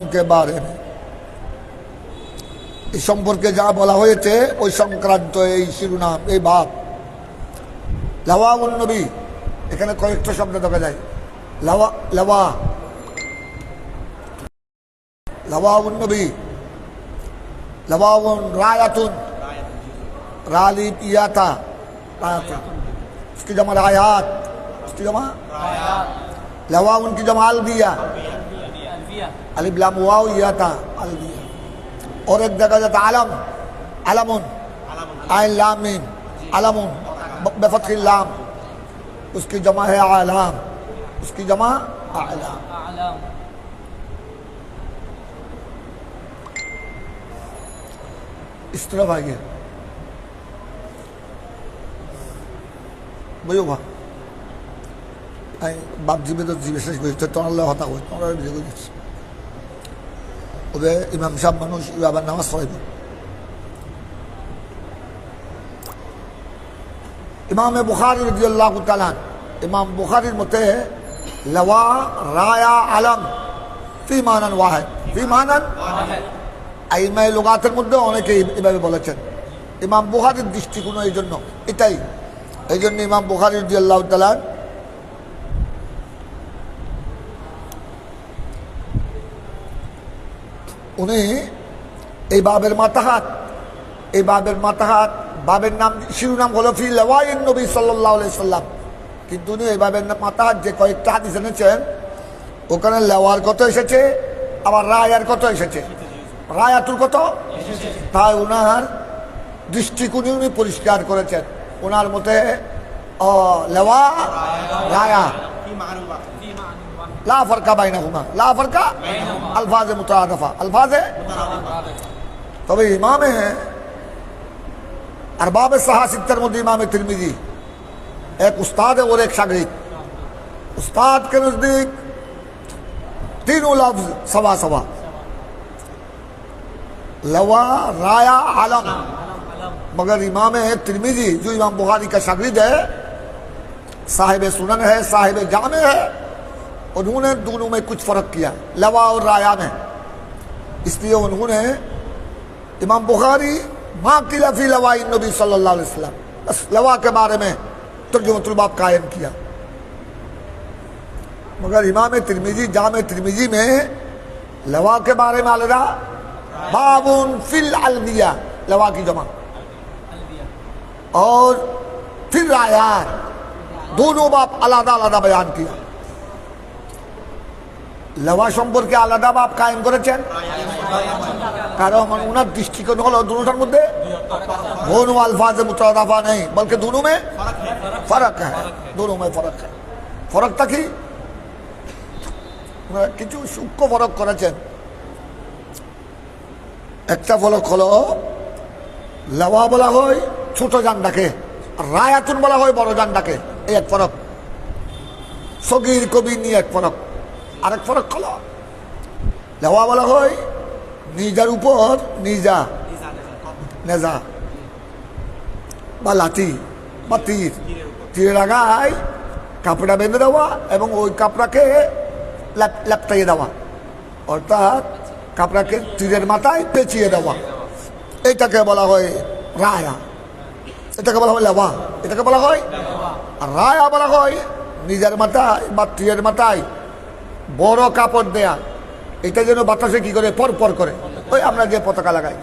के बारे में इस সম্পর্কে যা বলা হয়েছে ওই সংক্রান্ত এই শিরোনাম এই ভাব লাওয়াউন নবী এখানে কয়েকটা শব্দ দেখা যায় লাওয়া লাওয়া লাওয়াউন নবী লাওয়াউন রায়াতুন रालिब इयाता उसकी जमा रायात उसकी जमा लवाउन की जमा अलबिया अलिफ लाम वाव इयाता अलबिया और एक जगह जाता अलम अलमुन आइन लाम मीम अलमुन बफतहिल लाम उसकी जमा है आलाम उसकी जमा आलाम इस तरफ आ गया বুঝো বা বাপ জিবে তো জিবে শেষ করেছে তোমরা হতা হই তোমরা বিজয় করেছি ওবে ইমাম সাহেব মানুষ আবার নামাজ পড়াইব ইমাম বুখারী রাদিয়াল্লাহু তাআলা ইমাম বুখারীর মতে লাওয়া রায়া আলম ফি মানান ওয়াহিদ ফি মানান ওয়াহিদ আইমায়ে লুগাতের মধ্যে অনেকেই এভাবে বলেছেন ইমাম বুখারীর দৃষ্টিকোণ এই জন্য এটাই এই জন্য ইমাম বুখারী রাদিয়াল্লাহু তাআলা উনি এই বাবের মাতাহাত বাবের নাম শিরোনাম হলো ফি লাওয়াইন নবী সাল্লাল্লাহু আলাইহি সাল্লাম কিন্তু উনি এই বাবের মাতাহাত যে কয়েকটা হাদিস এনেছেন ওখানে লাওয়ার কত এসেছে আবার রায়ার কত এসেছে রায়াতুর কত তাই ওনার দৃষ্টিকোণে উনি পরিষ্কার করেছেন ওনার মতে লওয়া রায়া লা ফারকা বাইনাহুমা লা ফারকা আলফাজে মুতারাদিফা আলফাজে তবে ইমামে अरबाब सहासित्तर मध्य इमाम तिरमिजी एक उस्ताद है और एक शागिर्द उस्ताद के नजदीक तीनों लफ्ज सवा सवा लवा राया आलम मगर इमाम तिरमिजी जो इमाम बुखारी का शागिर्द है साहिब सुनन है साहिब जामे है उन्होंने दोनों में कुछ फर्क किया लवा और राया में इसलिए उन्होंने इमाम बुखारी माँ की लफी लवाई नबी सल्लल्लाहु अलैहि वसल्लम बस लवा के बारे में तर्जुमतुल बाब कायम किया मगर इमाम तिरमिजी जामे तिरमिजी में लवा के बारे में अलगा बाबुन फिल अलबिया लवा की जमा और फिर आयात दोनों बाप आलादा आलादा बयान किया लवा সম্পর্কে আলাদা বাপ কায়েম করেছেন কারণ ওনার দৃষ্টিকোণ হলো দুটোর মধ্যে दोनों अल्फाज मुतरादिफा नहीं बल्कि दोनों में फर्क है दोनों में फर्क है फर्कটা কি কিছু সূক্ষ্ম ফরক করেছেন একটা ফরক হলো লাওয়া বলা হয় ছোট জানটাকে রায়াতুন বলা হয় বড় জানটাকে এই এক ফরক সগীর কবির নিয়ে এক ফরক আরেক ফরক হলো লাওয়া বলা হয় নিজার উপর নিজা নেজা বা লাঠি বা তীর তীরের আগায় কাপড়া বেঁধে দেওয়া এবং ওই কাপড়াকে ল্যাপটাইয়ে দেওয়া অর্থাৎ কাপড়াকে তীরের মাথায় পেঁচিয়ে দেওয়া এইটাকে বলা হয় রায়া এটাকে বলা হয় লাওয়া এটাকে বলা হয় আর রায়া বলা হয় নিজের মাথায় বা তীরের মাথায় বড় কাপড় দেয়া এটা যেন বাতাসে কি করে পর পর করে ওই আমরা যে পতাকা লাগাই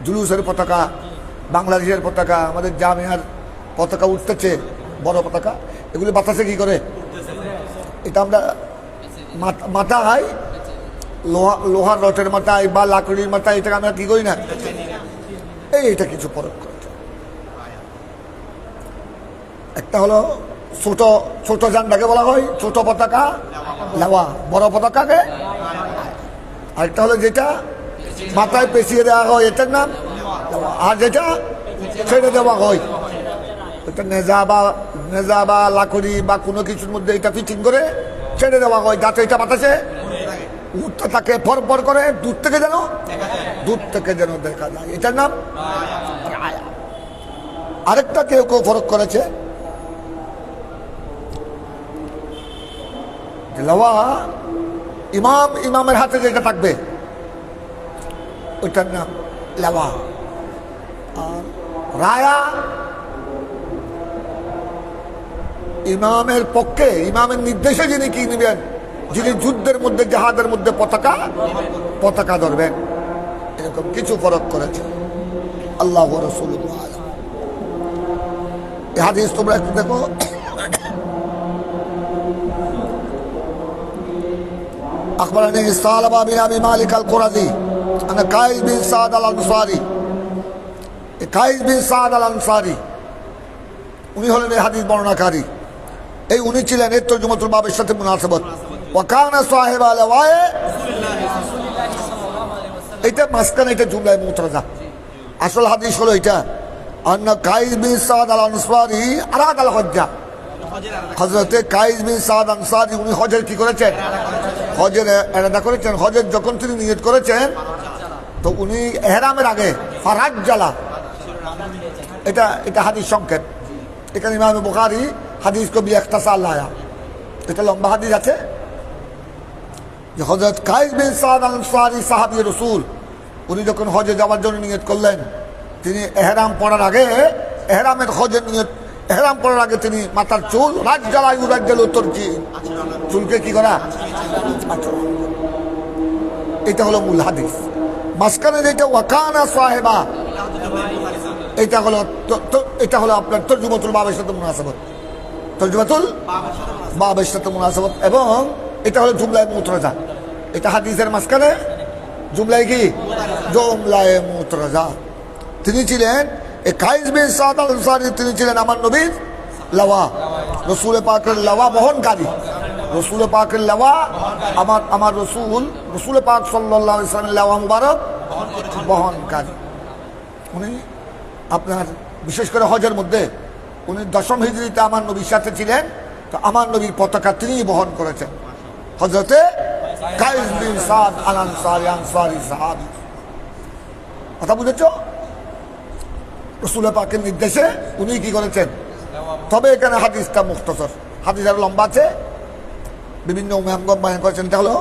জুলুসের পতাকা বাংলাদেশের পতাকা আমাদের জামিয়ার পতাকা উঠতেছে বড় পতাকা এগুলি বাতাসে কি করে এটা আমরা মাথায় লোহার রথের মাথায় বা লাকড়ির মাথায় এটাকে আমরা কি করি না এইটা কিছু পরক করতে একটা হলো ছোট ছোট ঝান্ডাকে বলা হয় ছোট পতাকা লাওয়া বড় পতাকাকে আরেকটা হলো যেটা মাথায় পেঁচিয়ে দেওয়া হয় এটার নাম আর যেটা ছেড়ে দেওয়া হয় এটা নেজা বা লাকড়ি বা কোনো কিছুর মধ্যে এটা ফিটিং করে ছেড়ে দেওয়া হয় যাতে এটা বাতাসে উঠতে থাকে ফর ফর করে দূর থেকে যেন দেখা যায় এটার নাম আরেকটা কেউ ফরক করেছে লাওয়া ইমামের হাতে যেটা থাকবে ওইটার নাম লেওয়া। আর রায়া ইমামের পক্ষে, ইমামের নির্দেশে যিনি কি নেবেন, যিনি যুদ্ধের মধ্যে জাহাদের মধ্যে পতাকা ধরবেন। এরকম কিছু ফরক করেছে আল্লাহ রাসূলুল্লাহ। এই হাদিস তোমরা একটু দেখো। أخبرني ثعلبة بن أبي مالك القرظي أن قيس بن سعد الأنصاري উনি হলেন এই হাদিস বর্ণনাকারী। এই উনি ছিলেন এর তরজমাতুল বাবের সাথে মুনাসাবাত। ওয়াকানা সাহেবা লাওয়ায়ে, এটা মাঝখানে এটা জুমলায় মুতরাজা। আসল হাদিস হলো এটা, আন্না কাইস বিন সাদ আল আনসারি আরাদ আল হজ্জা। হযরতে কাইস বিন সাদ আনসারি উনি হজের কি করেছেন, হজের এরাদা করেছেন। হজের যখন তিনি নিয়ত করেছেন তো উনি ইহরামের আগে ফারাজ জ্বালা, এটা হাদিস সংকেত। এখানে ইমাম বুখারী হাদিস কো বি ইখতিসার লায়া, এটা লম্বা হাদিস আছে যে হযরত কাইস বিন সাদ আনসারি সাহাবী রাসূল উনি যখন হজে যাওয়ার জন্য নিয়ত করলেন, তিনি ইহরাম পড়ার আগে, ইহরামের হজের নিয়ত, ইহরাম পড়ার আগে তিনি মাথার চুল রাজ্জালায়ু রাজ্জাল উত্তরজি, চুলকে কি করা, এটা হলো মূল হাদিস। মাঝখানে যেটা ওয়াকানা সাহেবা, এটা হলো আপনার তরজমাতুল বাবের সাথে মুনাসাবাত, তরজমাতুল বাবের সাথে মুনাসাবাত, এবং এটা হলো জুমলায়ে মুতরাজা। এটা হাদিসের মাঝখানে জুমলায় কি, জুমলায়ে মুতরাজা। তিনি ছিলেন এই কাইস বিন সাদ আল আনসারী, তিনি ছিলেন আমার নবীর লাওয়া, রাসূল পাকের লাওয়া বহনকারী। রাসূল পাকের লাওয়া, আমার রাসূল পাক সাল্লাল্লাহু আলাইহি ওয়াসাল্লামের লাওয়া মুবারক বহনকারী। উনি আপনার বিশেষ করে হজের মধ্যে উনি 10ম হিজরিতে আমার নবীর সাথে ছিলেন, তো আমার নবীর পতাকা তিনি বহন করেছেন। হযরতে কাইস বিন সাদ আল আনসারী সাহাবী। কথা বুঝেছ? রাসূল পাকের নির্দেশে উনি কি করেছেন। তবে এখানে হাদিসটা মুখতসর, হাদিস আরো লম্বা আছে, বিভিন্ন ইমামগণ বয়ান করেছেন। এটা হলো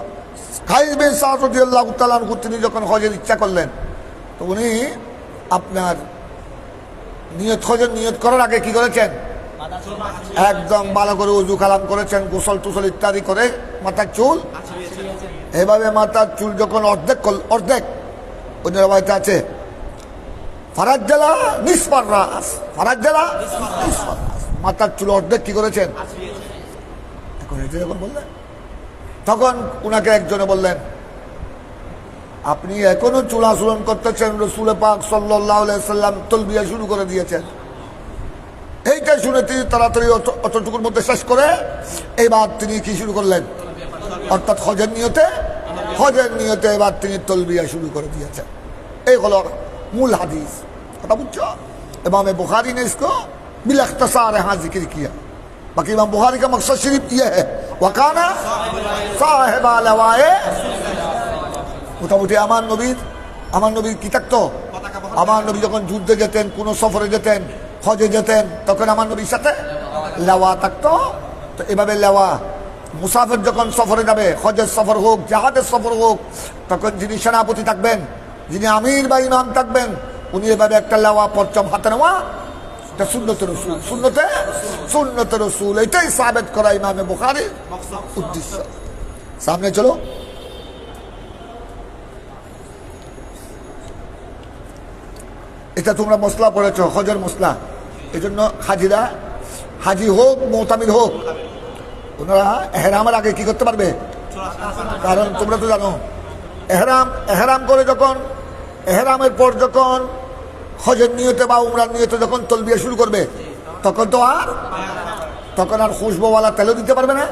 কাইস বিন সাদ রাদিয়াল্লাহু তাআলা আনহু, তিনি যখন হজের ইচ্ছা করলেন তো উনি আপনার হজের নিয়ত করার আগে কি করেছেন, একদম ভালো করে উযু কালাম করেছেন, গোসল টুসল ইত্যাদি করে মাথার চুল, এভাবে মাথার চুল যখন অর্ধেক অন্য রবায়তে আছে ফারাজ্জালা নিসফার রাস, ফারাজ্জালা নিসফার রাস, মাথার চুল অর্ধেক কি করেছেন। এখন এটা যখন বললেন তখন উনাকে একজনে বললেন, আপনি এখনো চুলাচুলন করতেছেন, রাসূল পাক সাল্লাল্লাহু আলাইহি ওয়াসাল্লাম তালবিয়া শুরু করে দিয়েছেন। এইটা শুনে তিনি তাড়াতাড়ি অতটুকুর মধ্যে শেষ করে এবার তিনি কি শুরু করলেন, অর্থাৎ হজের নিয়তে এবার তিনি তালবিয়া শুরু করে দিয়েছেন। এই হলো মূল হাদিস। কথা বুঝছো? इमाम बुखारी ने इसको बिल इख्तिसार यहाँ जिक्र किया। बाकी इमाम बुखारी का मकसद सिर्फ ये है, वकाना साहिबा लवाए, মোটামুটি আমার নবীর কি থাকতো, আমার নবী যখন যুদ্ধে যেতেন, কোনো সফরে যেতেন, হজে যেতেন, তখন আমার নবীর সাথে লেওয়া থাকতো। তো এভাবে লেওয়া মুসাফির যখন সফরে যাবে, হজের সফর হোক, জাহাজের সফর হোক, তখন যিনি সেনাপতি থাকবেন, যিনি আমির বা ইমাম থাকবেন, উনি এভাবে একটা লেওয়া পরচম হাতে নেওয়া, এটা সুন্নতে রসুল। এটাই সাবেত করা ইমামে বুখারীর উদ্দেশ্য। সামনে চলো। এটা তোমরা মশলা পড়েছ, হজের মশলা। এই জন্য হাজি হোক মোতামির হোক, ওনারা এহরামের আগে কি করতে পারবে, কারণ তোমরা তো জানো এহরাম করে যখন, এহরামের পর যখন হজের নিয়তে বা উমরার নিয়তে যখন তালবিয়া শুরু করবে, তখন আর খুশবুওয়ালা তেলও দিতে পারবে না,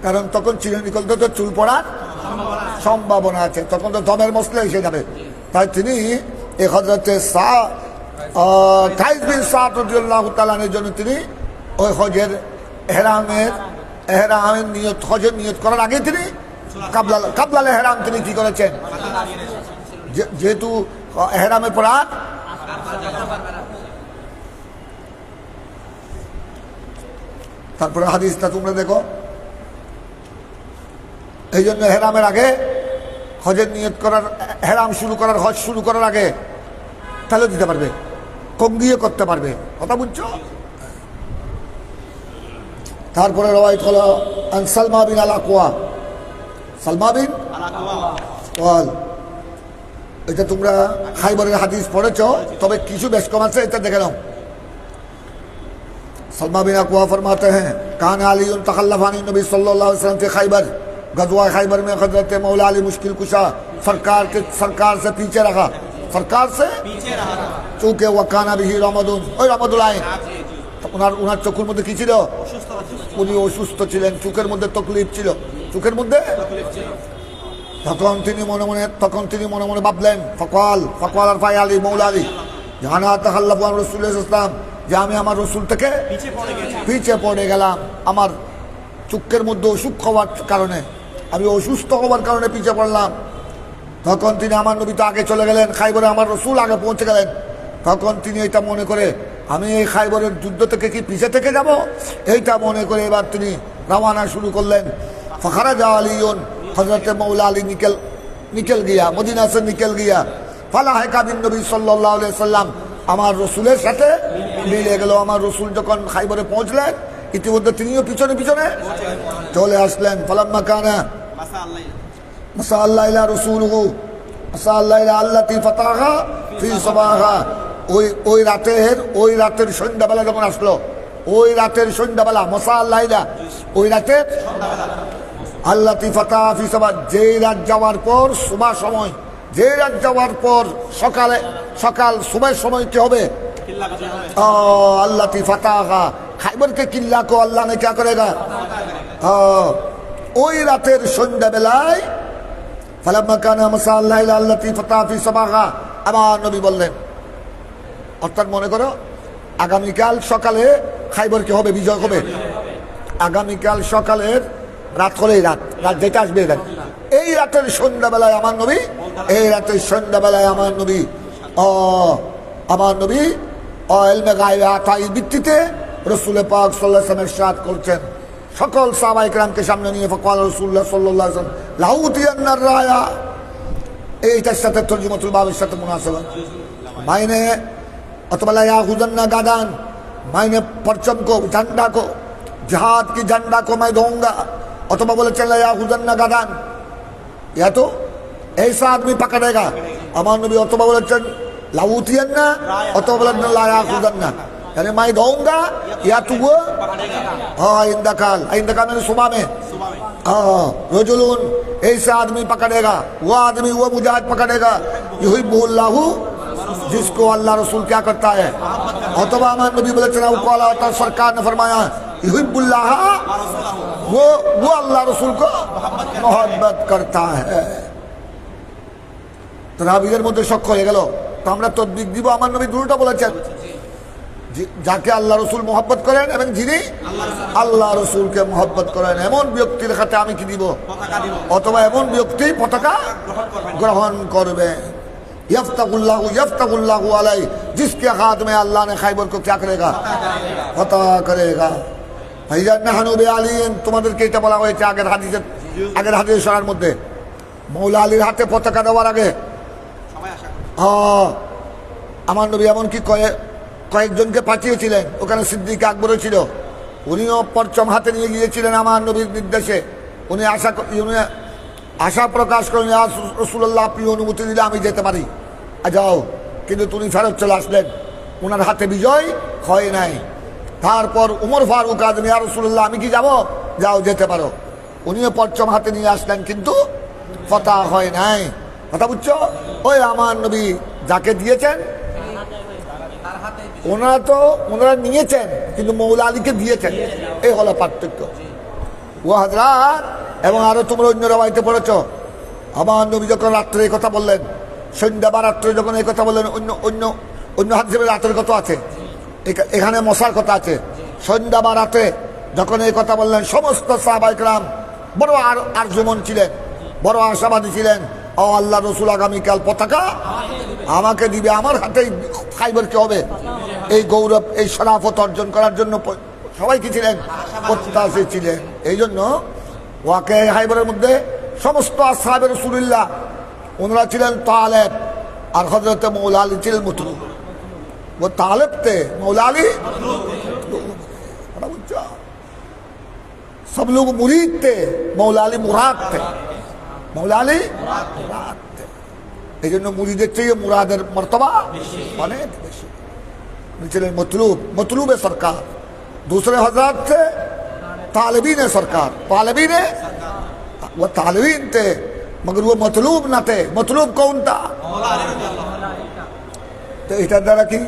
কারণ তখন চিরনিকল তো চুল পড়ার সম্ভাবনা আছে, তখন তো দমের মশলা এসে যাবে। তাই তিনি এই হযরতে কাইস বিন সাদ রাদিয়াল্লাহু তাআলা আনহুর জন্য তিনি ওই হজের এহরামের নিয়ত, হজের নিয়ত করার আগে তিনি কাবলাল এহরাম তিনি কি করেছেন, যেহেতু এহরামের পর তারপরে হাদিসটা তোমরা দেখো। এই জন্য হেরামের আগে হজের নিয়ত করার, হেরাম শুরু করার, হজ শুরু করার আগে তাহলে দিতে পারবে, কঙ্গিও করতে পারবে। কথা বুঝছো? তারপরে রওয়ায়াত হলো আন সালমা বিন আল আকওয়া, সালমা বিন ওয়াল। এটা তোমরা খাইবরের হাদিস পড়েছো, তবে কিছু বেশ কম আছে, এটা দেখে নাও। सलमा बिन अकवा फरमाते हैं कान अली तखल्लफ़ान नबी सल्लल्लाहु अलैहि वसल्लम के खैबर, गज़वा खैबर में हज़रत मौला अली मुश्किल कुशा सरकार से पीछे रहा, सरकार से चूँकि वकाना भी रमदुन ওই রমাদুল আইন, ওনার চোখের মধ্যে কি ছিল? উনি অসুস্থ ছিলেন, চোখের মধ্যে তকলিফ ছিল, চোখের মধ্যে। তখন তিনি মনে মনে ভাবলেন, ফকওয়াল আর ফাই আলী মৌলা আলী জানা তাখাল্লাফু আন রাসূলুল্লাহ ইসলাম, যে আমি আমার রসুল থেকে পিছিয়ে পড়ে গেলাম, আমার চোখের মধ্যে অসুখ হওয়ার কারণে, আমি অসুস্থ হওয়ার কারণে পিছিয়ে পড়লাম। তখন তিনি, আমার নবী তো আগে চলে গেলেন খাইবরে, আমার রসুল আগে পৌঁছে গেলেন। তখন তিনি এটা মনে করে, আমি এই খাইবরের যুদ্ধ থেকে কি পিছিয়ে থেকে যাব, এইটা মনে করে এবার তিনি রওনা শুরু করলেন। ফখরাজা আলীউন, হযরত মৌলা আলী নিকল গিয়া, মদিনা से निकल गया। ফালাহিকা বিন নবী সাল্লাল্লাহু আলাইহি সাল্লাম, আমার রসুলের সাথে মিলে গেল। আমার রসুল যখন খাইবরে পৌঁছলেন, ইতিমধ্যে তিনিও পিছনে পিছনে চলে আসলেন। ফালাম্মা কানা মাসা আল্লাহ ইলা রাসূলুহু মাসা আল্লাহ ইলা আল্লাতি ফাতাহা ফি সাবাহা, ওই রাতের সন্ধ্যাবেলা যখন আসলো, ওই রাতের সন্ধ্যাবেলা, মাসা আল্লাহ ইলা, ওই রাতের আল্লাতি ফাতাহা ফি সাবাহ, যেই রাত যাওয়ার পর সুবহ সময়, যে রাত যাওয়ার পর সকাল সুবহের সময় কি হবে? আল্লাতি ফাতাহা, খাইবার কে কিল্লা কো আল্লাহ ने क्या करेगा? ওই রাতের সন্ধ্যাবেলায় ফালাম্মা কানা মাসা আল্লাহ ইলা আল্লাতি ফাতাহা ফি সাবাহা, আমার নবী বললেন, অর্থাৎ মনে করো আগামীকাল সকালে খাইবার কি হবে? বিজয় হবে। আগামীকাল সকালের রাত হলেই রাত যেটা আসবে, এই রাতের সন্ধ্যাবেলায় আমার নবী, এই রাতের সন্ধ্যাবেলায় আমার নবী ইলমে গায়বে আতাই ভিত্তিতে রাসূল পাক সাল্লাল্লাহু আলাইহি ওয়াসাল্লাম ইরশাদ করছেন, সকল সাহাবায়ে কেরামকে সামনে নিয়ে ফাকাল রাসূলুল্লাহ সাল্লাল্লাহু আলাইহি ওয়াসাল্লাম লাউতিয়ান্নার রায়া, এইটার সাথে তরজুমাতুল বাবের সাথে মুনাসাবা, मायने अथवा या हुजन्ना गादान, मैंने परचम को, झंडा को, जहाद की झंडा को मैं दूंगा, अथवा बोले चला या हुजन्ना गादान, या तो ऐसा आदमी पकड़ेगा। अमान नबी अथवा बोले चल लाउतियन्ना, अथवा बोले लाया हुजन्ना, यानी मैं दूंगा या तू वो, हाँ इंदकाल मैंने सुबह में, हाँ रजुलुन ऐसा आदमी पकड़ेगा, वो आदमी वो मुजाहिद पकड़ेगा, युहिब्बुल्लाहु, जिसको अल्लाह रसूल क्या करता है। अथवा अमान नबी बोले चला होता, सरकार ने फरमाया युहिब्बुल्लाह, वो अल्लाह रसूल को मोहब्बत करता है। तो राबीদের মধ্যে শক হয়ে গেল, তো আমরা তদবিক দিব। আমার নবী দুটোটা বলেছেন, যাকে আল্লাহ রসুল মোহাব্বত করেন এবং যিনি আল্লাহ রসুলকে মোহাব্বত করেন, এমন ব্যক্তির হাতে আমি কি দিব, অথবা এমন ব্যক্তি পতাকা গ্রহণ করবে। यफ्तगुल्लाहु अलैहि, जिसके हाथ में अल्लाह ने खैबर को क्या करेगा, फतह करेगा। भाईजान नहनु बिआलियिन, তোমাদেরকে এটা বলা হয়েছে আগের হাদিসের শরার মধ্যে, মৌলা আলীর হাতে পতাকা দেওয়ার আগে আমার নবী এমনকি কয়েকজনকে পাঠিয়েছিলেন, ওখানে সিদ্দিক আকবরও ছিল, উনিও পরচম হাতে নিয়ে গিয়েছিলেন আমার নবীর নির্দেশে। উনি আশা প্রকাশ করেন, রাসূলুল্লাহ আপনি অনুমতি দিলে আমি যেতে পারি, যাও। কিন্তু তিনি ফেরত চলে আসলেন, ওনার হাতে বিজয় হয় নাই। তারপর উমর ফারুক আজমি, ইয়া রাসূলুল্লাহ আমি কি যাব, যাও যেতে পারো। উনিও পরচম হাতে নিয়ে আসলেন, কিন্তু ফতহ হয় নাই। কথা বুঝছো? ওই আমার নবী যাকে দিয়েছেন, ওনারা নিয়েছেন, কিন্তু মৌলা আলীকে দিয়েছেন, এই হলো পার্থক্য। ও হাজরাত, এবং আরো তোমরা অন্য রাওয়ায়াতে পড়েছ, আমার নবী যখন রাত্রে এই কথা বললেন, সন্ধ্যা বা রাত্রে যখন এই কথা বললেন, অন্য হাদিসে রাতের কথা আছে, এখানে মশার কথা আছে। সন্ধ্যা বা রাতে যখন এই কথা বললেন, সমস্ত সাহাবায়ে কেরাম বড় আরজুমন ছিলেন, বড় আশাবাদী ছিলেন। ও আল্লাহ রসুল আগামীকাল পতাকা আমাকে দিবে, আমার হাতেই খাইবার কি হবে। এই গৌরব, এই শরাফত অর্জন করার জন্য সবাই কি ছিলেন, প্রত্যাশী ছিলেন। এই জন্য ওয়াকে খাইবারের মধ্যে সমস্ত আসহাবে রাসূলুল্লাহ ওনারা ছিলেন তালেব, আর হযরত মৌলা আলী ছিলেন মতলুব। वो तालिब थे, मौला अली सब लोग मुरीद थे, मौला अली मुराद थे, मौला अली मुराद थे। এই জন্য মুরিদের চেয়ে মুরাদের মর্তবা অনেক বেশি। ছিলেন মতলুব, মতলুবে সরকার। दूसरे हजरत थे तालिबीन सरकार, तालिबीन वो तालिबीन थे मगर वो मतलूब न थे। मतलूब कौन था? तो এটার দ্বারা কি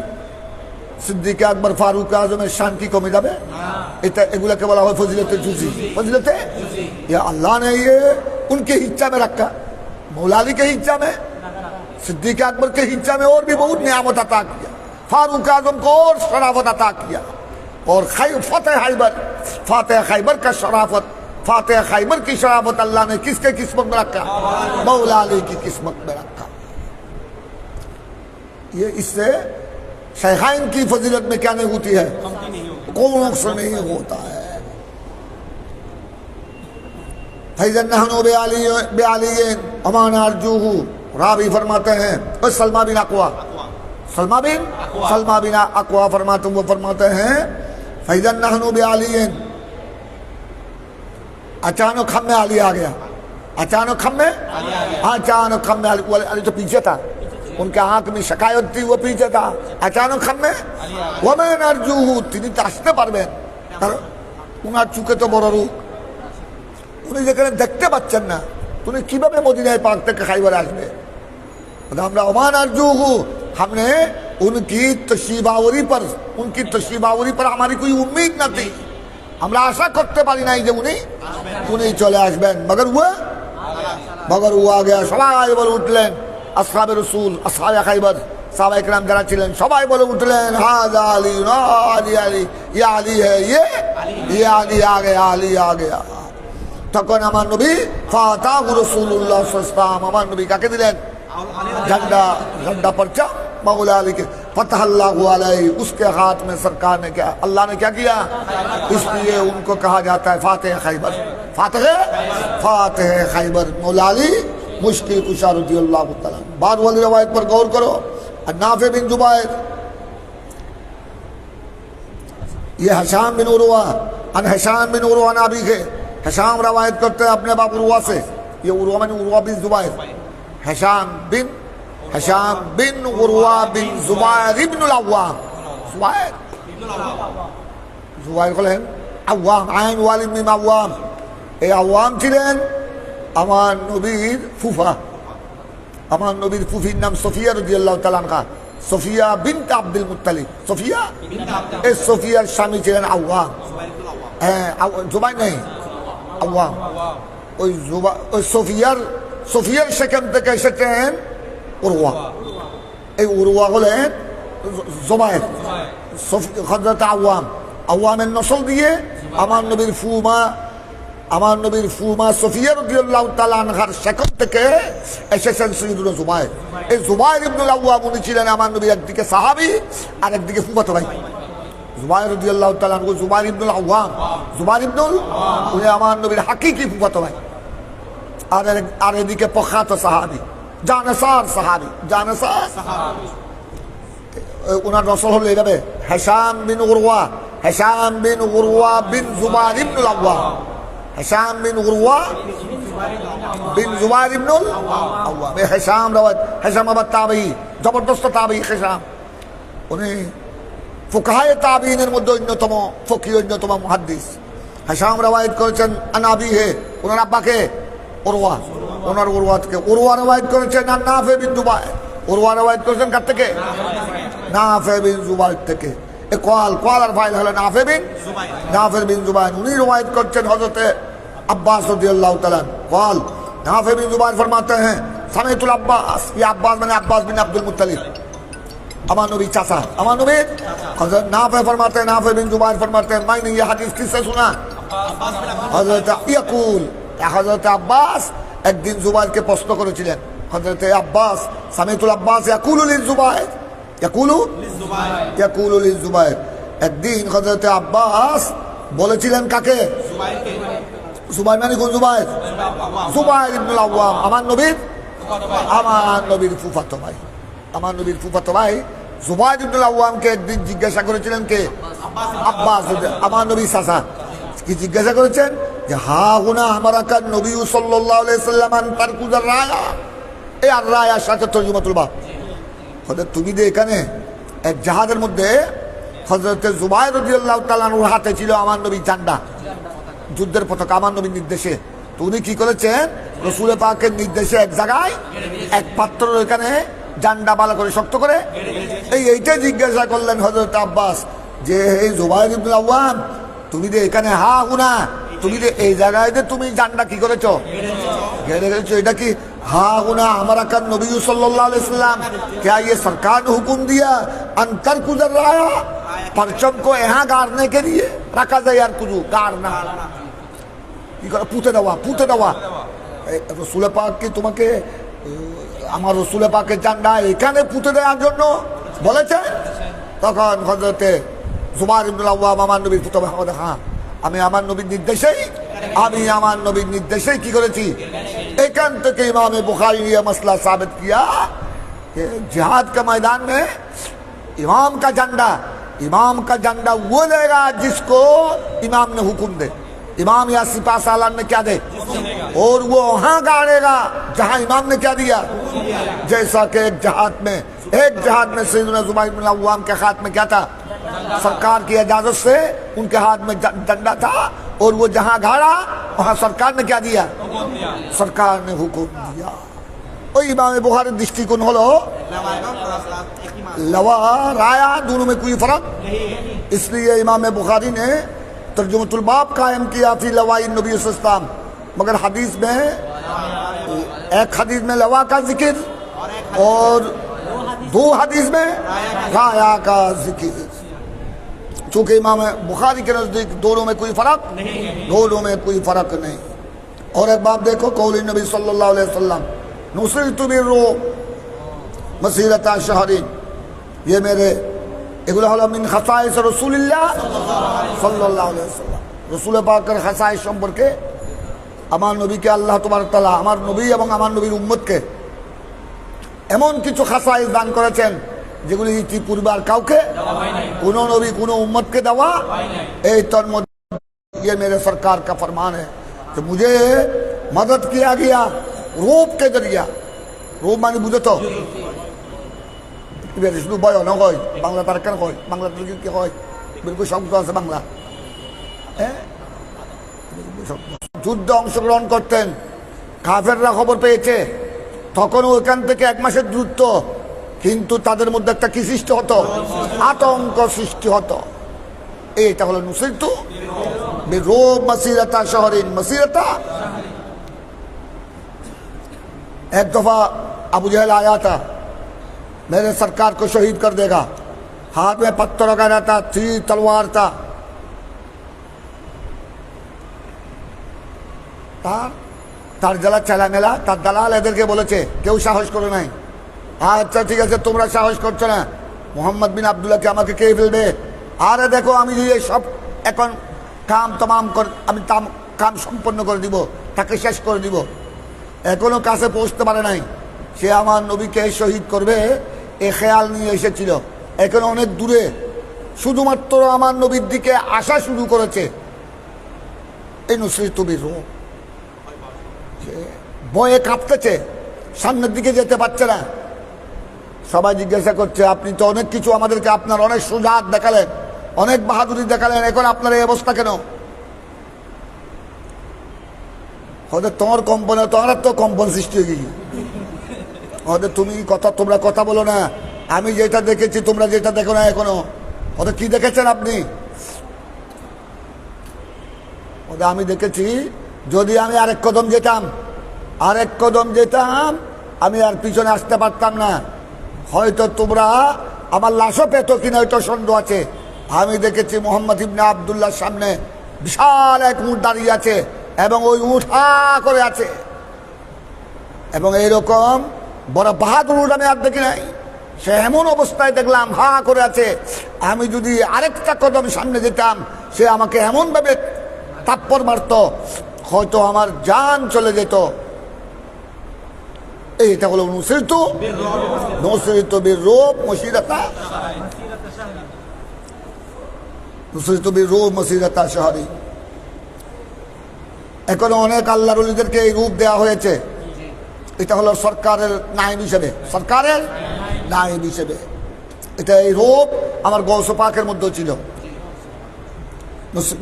সিদ্দিক আকবর ফারুক আজমের শান কি কমে যাবে? এটা এগুলাকে বলা হয় ফজিলতে जुजी। फजीलत ये अल्लाह ने ये उनके हिस्सा में रखा, मौला अली के हिस्सा में, सिद्दीक अकबर के हिस्सा में और भी बहुत नियामत अता किया, फारूक आजम को और शराफत अता किया। और फातेह खैबर का शराफत, फातेह खैबर की शराफत अल्लाह ने किसके किस्मत में रखा? मौला अली की किस्मत में रखा। ये इससे शेखाइन की फजीलत में क्या नहीं होती है? कौन से नहीं होता है। फैज़न नहनु बेआलियन अमाना अर्जूहु, रावी फरमाते हैं सलमा बिन अक़वा, सलमा बिन अक़वा फरमाते हैं फैज़न नहनु बेआलियन, अचानक हम में अली आ गया, अचानक हम में अली तो पीछे था, उनके आंख में शिकायत थी, वो पीछे था। अचानक हम में वमें अर्जूहु, তিনি তো আসতে পারবেন, কারণ উনার চুকে তো বড় রূপ, উনি যেখানে দেখতে পাচ্ছেন না, উনি কিভাবে মদিনায় পাক থেকে খাইবারে আসবে? আমরা ওমান अर्जूहु, हमने उनकी तशरीफावरी पर हमारी कोई उम्मीद न थी, আমরা আশা করতে পারি নাই যে উনি চলে আসবেন। मगर वो आ गया। সবাই বলে উঠলেন আসহাবে রাসূল, আসহাবে খাইবার, সাহাবায়ে কেরাম যারা ছিলেন সবাই বলে উঠলেন হাযা আলী, আলী আলী, ইয়া আলী है ये আলী आ गया, আলী आ गया। তখন আমার নবী ফাতাহু রাসূলুল্লাহ সাল্লাল্লাহু আলাইহি ওয়াসাল্লাম, আমার নবী কাকে দিলেন? झंडा परचा मौला अली के। फतह अल्लाहु अलैहि, उसके हाथ में सरकार ने क्या, अल्लाह ने क्या किया? इसलिए उनको कहा जाता है फातेह खैबर, फातेह खैबर मौला अली मुश्किल कुशा रज़ियल्लाहु तआला। बाद वाली रवायत पर गौर करो। नाफे बिन जुबैर, ये हिशाम बिन उरवा, अन हिशाम बिन उरवा नाबी के, हिशाम रवायत करते हैं अपने बाप उरवा से, ये उरवा में उरवा बिन जुबैर, हिशाम बिन उरवा बिन जुबैर इब्न अल-अव्वाम, जुबैर হলেন আওয়াম, আইন ওয়ালিদ মিম আওয়াম। এই আওয়াম ছিলেন আমার নবীর ফুফা, আমার নবীর ফুফির নাম সফিয়া রাদিয়াল্লাহু তাআলা আনহা, সফিয়া বিনত আব্দুল মুত্তালিব। সফিয়া, এই সফিয়ার স্বামী ছিলেন আওয়াম, হ্যাঁ জুবাইর নেই, আওয়াম। ওই সফিয়ার সেখান থেকে এসেছেন উরওয়া, এই উরওয়া হলেন জুবাইর, হযরত আওয়ামের নসল দিয়ে আমার নবীর ফুমা সফিয়া রাদিয়াল্লাহু তাআলা আনহার সেখান থেকে এসেছেন সৈয়দুনা জুবাইর। এই জুবাইর ইবনুল আওয়াম উনি ছিলেন আমার নবীর একদিকে সাহাবী আর একদিকে ফুফাতো ভাই। জুবাইর রাদিয়াল্লাহু তাআলা আনহু, জুবাইর ইবনুল আওয়াম, উনি আমার নবীর হাকিকি ফুফাতো ভাই। আর এদিকে প্রখ্যাত সাহাবী, জানেসার সাহাবী, ওনার নসল হলো এইভাবে হিশাম বিন উরওয়া বিন জুবাইর ইবনুল আওয়াম, হিশাম বিন উরওয়া বিন জুবাইর ইবনুল আওয়াম। এই হিশাম আবার তাবেঈ, জবরদস্ত তাবেঈ হিশাম। উনি ফুকাহায়ে তাবেঈনের মধ্যে অন্যতম ফকিহ, অন্যতম মুহাদ্দিস। হিশাম রওয়ায়াত করেছেন আনাবি হে, ওনার আব্বাকে উরওয়া, ওনার উরওয়া থেকে। উরওয়া রওয়ায়াত করেছেন নাফে বিন জুবাইর, উরওয়া রওয়ায়াত করেছেন কার থেকে? নাফে বিন জুবাইর থেকে। এ কোয়াল আর ফাইল হলো নাফে বিন জুবাইর। উনি রওয়ায়াত করছেন হযরত আব্বাস রাদিয়াল্লাহু তাআলা। কোয়াল नाफे बिन जुबैर फरमाते हैं समीतुल अब्बास, ये अब्बास मैंने अब्बास बिन अब्दुल मुत्तलिब, अमान नबी चाचा, अमान नबी। हज़रत नाफे फरमाते हैं, नाफे बिन जुबैर फरमाते हैं, मैंने ये हदीस किससे सुना? हज़रत यकूल, हज़रत अब्बास एक दिन जुबैर के प्रश्न করেছিলেন। हज़रत अब्बास समीतुल अब्बास यकूलु लिजुबैर, यकूलु लिजुबैर। एक दिन हज़रत अब्बास বলেছিলেন কাকে? जुबैर মানে কোন जुबैर? জুবাইর ইবনুল আওয়াম আমার নবীর ফুফাতো ভাই। আমার নবীর ফুফাতো ভাই জুবাইর ইবনুল আওয়ামকে একদিন জিজ্ঞাসা করেছিলেন কে? আব্বাস। আমার নবী চাচা কি জিজ্ঞাসা করেছেন যে হা হুনা হামারা কান নবী সাল্লাল্লাহু আলাইহি সাল্লাম আন তারকুজার রায়া, এই আর রায়ার সাথে তরজমাতুল বাব। হযরত তুমি যে এখানে এক জাহাজের মধ্যে হযরত জুবাইর রাদিয়াল্লাহু তাআলা আনহুর হাতে ছিল আমার নবীর ঝান্ডা, যুদ্ধের পতাকা আমার নবীর নির্দেশে। তো উনি কি করেছেন? রাসূল পাকের নির্দেশে এক জায়গায় এক পাত্রের এখানে ঝান্ডা ভালো করে শক্ত করে এইটাই জিজ্ঞাসা করলেন হযরত আব্বাস যে এই জুবাইর ইবনুল আওয়াম তুমি যে এখানে হা হুনা, তুমি যে এই জায়গায় যে তুমি ঝান্ডা কি করেছো? গেড়ে গেছো। এটা কি হা হুনা हमारा का नबी सल्लल्लाहु अलैहि वसल्लम, क्या ये सरकार ने हुक्म दिया अंतर कुजर राया, परचम को यहाँ गाड़ने के लिए रखा जाए? यार कुछ गाड़ना কি করে? পুঁতে দেওয়া। রসুল পাক কি তোমাকে আমার রসুল পাকের ঝান্ডা এখানে পুঁতে দেওয়ার জন্য বলেছে? তখন হযরতে জুবাইর ইবনুল আওয়াম আমার নবীর পুত্র, হ্যাঁ আমি আমার নবীর নির্দেশেই কি করেছি? এখান থেকে ইমামে বুখারী ने मसला साबित किया कि जिहाद के मैदान में इमाम का झंडा वो लेगा जिसको इमाम ने हुक्म दे, इमाम या सिपाह सालार ने क्या दे, और वो वहां गाड़ेगा जहां इमाम ने क्या दिया। जैसा कि एक जहाद में सैयदना जुबैर बिन अव्वाम के हाथ में क्या था? सरकार की इजाजत से उनके हाथ में डंडा था, और वो जहां गाड़ा वहां सरकार ने क्या दिया? सरकार ने हुक्म दिया। ওই ইমামে বুখারীর দৃষ্টিকোণ হলো लवा राया दोनों में कोई फर्क, इसलिए इमाम बुखारी ने तर्जुमतुल बाब कायम किया फी लवाई नबी सल्लल्लाहु अलैहि वसल्लम। मगर हदीस में एक हदीस में लवा का जिक्र और दो हदीस में राया का जिक्र। चूंकि इमाम बुखारी के नजदीक दोनों में कोई फर्क नहीं। और एक बात देखो, कौली नबी सल्लल्लाहु अलैहि वसल्लम नुसरतु बिर्रुम मसीरता शहरीन, ये मेरे এগুলো হলো মিন খাসাইস রাসূলুল্লাহ সাল্লাল্লাহু আলাইহি ওয়াসাল্লাম। রাসূল পাকের খাসাইস সম্পর্কে আমার নবীকে আল্লাহ তাবারক তাআলা আমার নবী এবং আমার নবীর উম্মতকে এমন কিছু খাসাইস দান করেছেন যেগুলি ইতিপূর্বে আর কাউকে কোনো নবী কোনো উম্মতকে দেওয়া। এই তোর মধ্যে ये मेरे सरकार का फरमान है कि मुझे मदद किया गया रूप के जरिया। रूप माने बुझे तो শুধু বয় না হয় বাংলা, তার কেন হয় বাংলা কি হয়? বিলকুল শব্দ আছে বাংলা। যুদ্ধে অংশগ্রহণ করতেন, কাফেররা খবর পেয়েছে, তখন ওইখান থেকে 1 মাসের দূরত্ব, কিন্তু তাদের মধ্যে একটা কি সৃষ্টি হতো? আতঙ্ক সৃষ্টি হতো। এইটা হলো নুসরতু বিরুম মাসিরাতা শহরিন মাসিরাতা। एक दफा अबू जहल आया था, मेरे सरकार को शहीद कर देगा, हाथ में पत्थर लगा रहता, तीर तलवार था। তার জেলা চেলা মেলা তার দালাল এদেরকে বলেছে, কেউ সাহস করে নাই। আচ্ছা ঠিক আছে, তোমরা সাহস করছো না, মোহাম্মদ বিন আবদুল্লাহকে আমাকে কে ফেলবে? আরে দেখো আমি এই সব এখন আমি কাম সম্পন্ন করে দিব, তাকে শেষ করে দিব। এখনো কাছে পৌঁছতে পারে নাই, সে আমার নবীকে শহীদ করবে এ খেয়াল নিয়ে এসেছিল। এখন অনেক দূরে, শুধুমাত্র আমার নবীর দিকে আসা শুরু করেছে। এই নুসরতু বিরুম ভয়ে কাঁপতেছে, সামনের দিকে যেতে পারছে না। সবাই জিজ্ঞাসা করছে, আপনি তো অনেক কিছু আমাদেরকে, আপনার অনেক সুজাত দেখালেন, অনেক বাহাদুরি দেখালেন, এখন আপনার এই অবস্থা কেন? হয়তো তোমার কম্পনে তোমার তো কম্পন সৃষ্টি হয়ে গেছে। হয়তো তোমরা কথা বলো না, আমি যেটা দেখেছি তোমরা যেটা দেখো না এখনো। হয়তো কি দেখেছেন আপনি? আমি দেখেছি, যদি আমি আরেক কদম যেতাম আমি আর পিছনে আসতে পারতাম না। হয়তো তোমরা আমার লাশও পেতো কিনা হয়তো সন্দেহ আছে। আমি দেখেছি মোহাম্মদ ইবনে আবদুল্লাহর সামনে বিশাল এক উট দাঁড়িয়ে আছে, এবং ওই উট হা করে আছে, এবং এইরকম বড় বাহাদুর উট আমি আর দেখি নাই। সে এমন অবস্থায় দেখলাম হা করে আছে। আমি যদি আরেকটা কদম সামনে যেতাম, সে আমাকে এমনভাবে থাপ্পড় মারত, হয়তো আমার জান চলে যেত। এইটা হলো নুসরিতু বির-রুব মসিরাতা নুসরিতু বির-রুব মসিরাতা শাহরি। এখন অনেক আল্লাহর ওলিদেরকে এই রূপ দেওয়া হয়েছে। এটা হলো সরকারের নায়েব হিসেবে, সরকারের নায়েব হিসেবে এটা এই রূপ আমার গৌস পাকের মধ্যেও ছিল।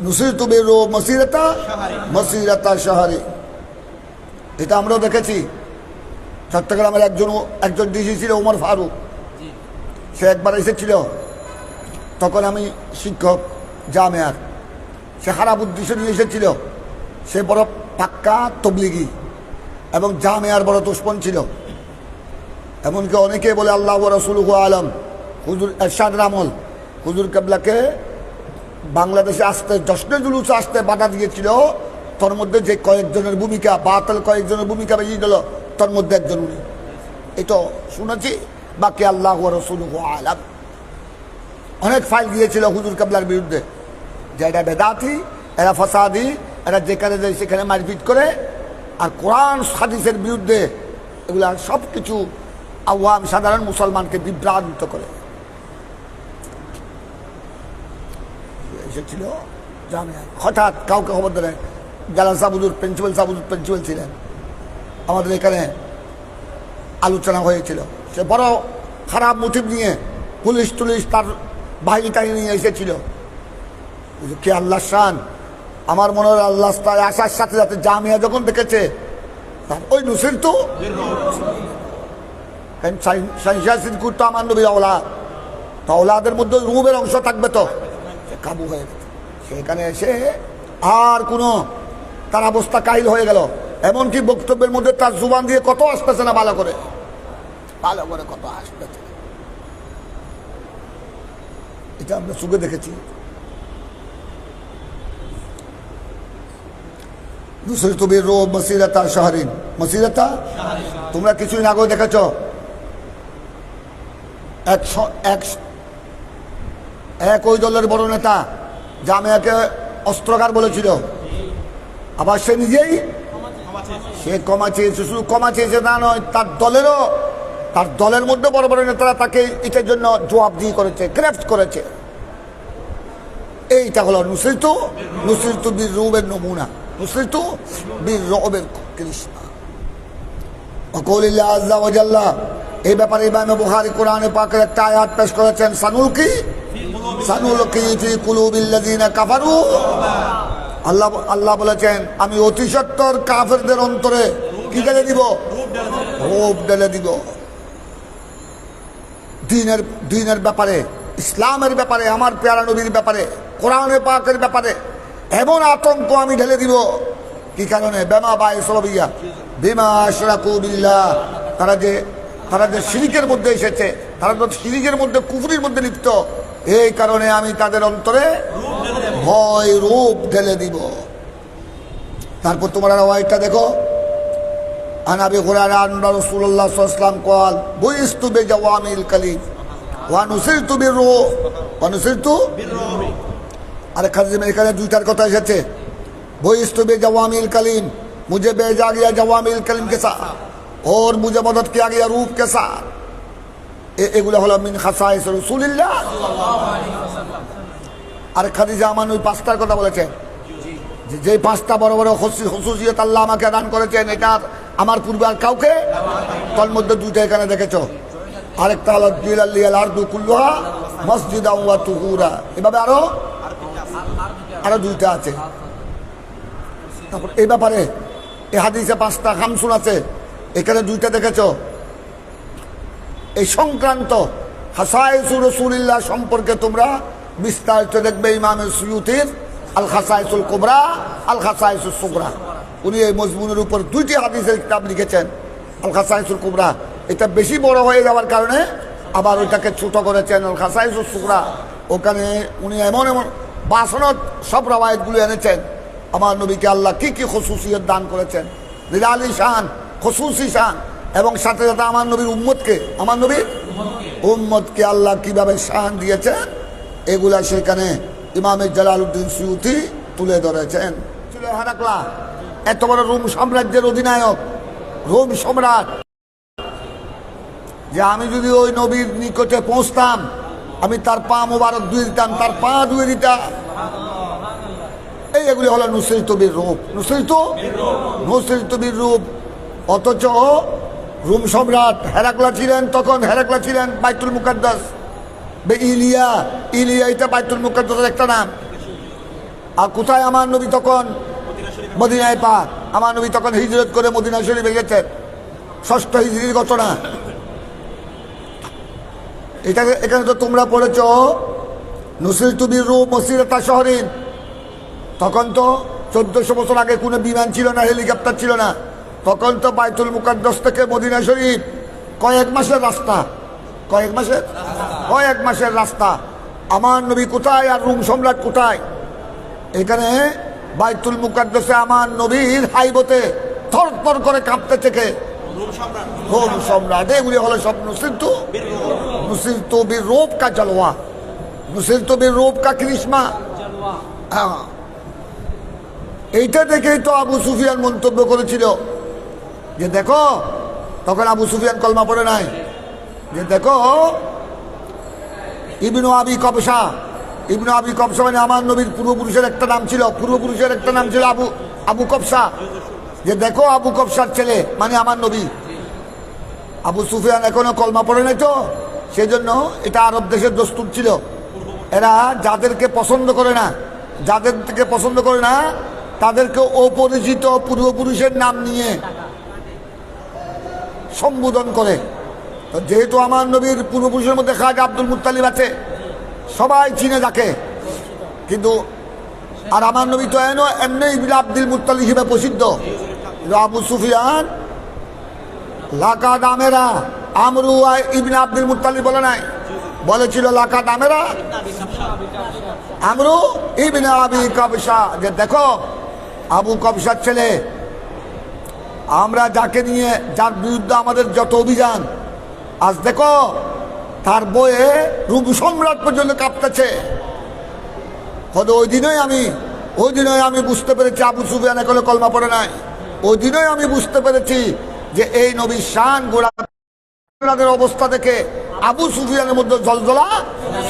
নুসরিতু বির-রুব মসিরাতা শাহরি, এটা আমরাও দেখেছি। চট্টগ্রামের একজন ডিসি ছিল ওমর ফারুক, সে একবার এসেছিল, তখন আমি শিক্ষক জামিয়ার, সে খারাপ উদ্দেশ্য নিয়ে এসেছিল। সে বড় পাক্কা তবলিগি এবং জামিয়ার বড় দুশমন ছিল। এমনকি অনেকে বলে আল্লাহ ওয়া রাসূলুহু আলম, হুজুর এরশাদ আমল হুজুর কেবলাকে বাংলাদেশে আসতে, জশ্নে জুলুসে আসতে বাধা দিয়েছিল। তোর মধ্যে যে কয়েকজনের ভূমিকা, বাতিল কয়েকজনের ভূমিকা বেরিয়ে গেল, তোর মধ্যে একজন উনি। এই তো শুনেছি, বাকি আল্লাহ ওয়া রাসূলুহু আলাম। অনেক ফাইল দিয়েছিল হুজুর কেবলার বিরুদ্ধে, যে এটা বেদাতি, এরা ফাসাদি, এরা যেখানে যায় সেখানে মারপিট করে, আর কোরআন হাদিসের বিরুদ্ধে এগুলা সব কিছু আওয়াম সাধারণ মুসলমানকে বিভ্রান্ত করে। এসেছিল জামিয়া, হঠাৎ কাউকে খবর দেয়, জালাল সাহুজুর প্রিন্সিপাল ছিলেন, আমাদের এখানে আলোচনা হয়েছিল। সে বড় খারাপ মোটিভ নিয়ে পুলিশ টুলিশ তার বাহিনী টাহিনী নিয়ে এসেছিল। কে আল্লাহ শান, আমার মনে হয় আল্লাহ আসার সাথে সাথে জামিয়া যখন দেখেছে, ওই নুসরিতু তো আমার নবীর আওলাদ, তো আওলাদের মধ্যে রুবের অংশ থাকবে, তো সে কাবু হয়ে গেছে। সেখানে এসে আর কোনো তার অবস্থা কাহিল হয়ে গেল। এমনকি বক্তব্যের মধ্যে তার জুবান দিয়ে কত আসতেছে না, ভালো করে কত আসতেছে, এটা আমরা চোখে দেখেছি। নুসরিতু বির-রুব মসিরাতা শাহরিন, মসিরাতা, তোমরা কিছুদিন আগেও দেখেছ এক ওই দলের বড় নেতা জামিয়াকে অস্ত্রকার বলেছিল, আবার সে নিজেই সে ক্ষমা চেয়েছে। শুধু ক্ষমা চেয়েছে না নয়, তার দলের মধ্যে বড় বড় নেতারা তাকে এটার জন্য জবাবদিহি করেছে, গ্রেফট করেছে। এইটা হলো নুসরিতু বির-রুবের নমুনা, নুসরিতু বির-রুবের কৃষ্ণা। ওয়াকাউলিল্লাহি আযজা ওয়া জাল্লা, এই ব্যাপারে ইমাম বুখারী কোরআনে পাকের একটা আয়াত পেশ করেছেন, সানুলকি ফি কুলুবিল্লাযিনা কাফারু। আল্লাহ বলেছেন, আমি অতি সত্বর কাফেরদের অন্তরে কি ঢেলে দিব? রূপ ঢেলে দিব। দ্বীনের ব্যাপারে, ইসলামের ব্যাপারে, আমার প্যারা নবীর ব্যাপারে, কোরআনে পাকের ব্যাপারে এমন আতঙ্ক আমি ঢেলে দিব। কি কারণে? বেমা বায়সবিয়া বিমা আশরাকু বিল্লাহ, তারা যে শিরিকের মধ্যে এসেছে, তারা তো শিরিকের মধ্যে, কুফরির মধ্যে লিপ্ত। এই কারণে আমি তাদের অন্তরে ভয় রূপ ঢেলে দিব। তারপর তোমরা রাওয়ায়াতটা দেখো, আন আবি হুরায়রা আন্না রাসূলুল্লাহ সাল্লাল্লাহু আলাইহি ওয়াসাল্লাম ক্বাল বুইস্তু বিজাওয়ামিল কালিম ওয়া নুসিরতু বির-রূহ ওয়া নুসিরতু বির-রূহ। আরে খাজিম, এখানে দুইটার কথা এসেছে, বুইস্তু বিজাওয়ামিল কালিম, মুঝে भेजा गया जवामिल कलिम के साथ और मुझे मदद किया गया रूप के साथ। এগুলো হলো মিন খাসাইস রাসূলিল্লাহ সাল্লাল্লাহু আলাইহি ওয়াসাল্লাম। আর খাদিজা আমার ওই পাঁচটার কথা বলেছেন, যে পাঁচটা বড় বড় খুশুসিয়ত আল্লাহ আমাকে দান করেছেন, এটা আমার পূর্বে আর কাউকে। তার মধ্যে দুইটা এখানে দেখেছো, আরেকটা হলো দিলাল আরদু কুল্লুহা মসজিদাও ওয়া তুহুরা, এভাবে আরো দুইটা আছে। তারপর এই ব্যাপারে এই হাদিসে পাঁচটা খামসুন আছে, এখানে দুইটা দেখেছো। এই সংক্রান্ত খাসায়েসুর রাসূলিল্লাহ সম্পর্কে তোমরা বিস্তারিত দেখবে ইমাম সুয়ুতির আল খাসায়েসুল কুবরা, আল খাসায়েসুস সুগরা। উনি এই মজমুনের উপর দুইটি হাদিসের কিতাব লিখেছেন। আল খাসায়েসুল কুবরা এটা বেশি বড় হয়ে যাওয়ার কারণে আবার ওইটাকে ছোট করেছেন আল খাসায়েসুস সুগরা। ওখানে উনি এমন বাসনত সব রাওয়ায়াতগুলো এনেছেন, আমার নবীকে আল্লাহ কি কি খুশুসিয়ত দান করেছেন, নিরালি শান, খুশুসি শান, এবং সাথে সাথে আমার নবীর উম্মতকে, আমার নবীর উম্মতকে আল্লাহ কিভাবে শান দিয়েছেন, এগুলা সেখানে ইমাম জালালউদ্দিন সুয়ুতি তুলে ধরেছেন। ছিল হেরাকলা, এত বড় রোম সাম্রাজ্যের অধিনায়ক, রোম সম্রাট, যে আমি যদি ওই নবীর নিকটে পৌঁছতাম আমি তার পা মোবারক ধুয়ে দিতাম, তার পা ধুয়ে দিতাম। এগুলি হলো নুসরিত বীর রূপ, নুসরিত বীর রূপ। অথচ রোম সম্রাট হেরাক্লা ছিলেন, তখন হেরাক্লা ছিলেন বাইতুল মুকাদ্দাস, ইলিয়া, এটা বাইতুল মুকাদ্দাসের একটা নাম। আর কোথায় আমার নবী তখন? মদিনায় পাক। আমার নবী তখন হিজরত করে মদিনা শরীফে গেছেন, 6ষ্ঠ হিজরির ঘটনা। এখানে তো তোমরা পড়েছ নুসরিত বীর রূপ মসিরাতা শহরিন। তখন তো 1400 বছর আগে কোনো বিমান ছিল না, হেলিকপ্টার ছিল না। তখন তো বাইতুল মুকাদ্দাস থেকে মদিনা শরীফ কয়েক মাসের রাস্তা, কয়েক মাসের রাস্তা। আমার নবী কোথায় আর রোম সম্রাট কোথায়? এখানে বাইতুল মুকাদ্দাসে আমার নবীর হাইবতে থরথর করে কাঁপতে থেকে রোম সম্রাট। এগুলি হলো সব নুসরিত বীর রূপ কা জলওয়া, নুসরিত বীর রূপ কা কৃষ্মা। এইটা দেখেই তো আবু সুফিয়ান মন্তব্য করেছিল যে দেখো, তখন আবু সুফিয়ান কলমা পড়ে নাই, যে দেখো ইবনু আবি কবসা মানে আমার নবীর পূর্বপুরুষের একটা নাম ছিল, আবু কবসা। যে দেখো আবু কবসার ছেলে মানে আমার নবী। আবু সুফিয়ান এখনো কলমা পড়ে নাই, তো সেজন্য এটা আরব দেশের দস্তুর ছিল। এরা যাদেরকে পছন্দ করে না তাদেরকে অপরিচিত পূর্বপুরুষের নাম নিয়ে সম্বোধন করে। তো যেহেতু আমার নবীর পূর্বপুরুষের মধ্যে খাজা আব্দুল মুত্তালিব আছে, সবাই চিনে যাকে, কিন্তু আর আমার নবী তো এমনি ইবনে আব্দুল মুত্তালিব হিসেবে প্রসিদ্ধ। আবু সুফিয়ান লাকাদ আমেরা আমরু ইবনে আব্দুল মুত্তালিব বলে নাই, বলেছিল লাকাদ আমেরা আমরু ইবনে আবি কবসা। যে দেখো আবু কবসার ছেলে, আমরা যাকে নিয়ে, যার বিরুদ্ধে আমাদের যত অভিযান, আজ দেখো তার বয়ে রোম সম্রাট পর্যন্ত কাঁপতেছে। ওই দিনই আমি বুঝতে পেরেছি, আবু সুফিয়ান এখনো কলমা পড়ে নাই, ওই দিনই আমি বুঝতে পেরেছি যে এই নবীর শান গোড়াদের অবস্থা দেখে আবু সুফিয়ানের মধ্যে জলজলা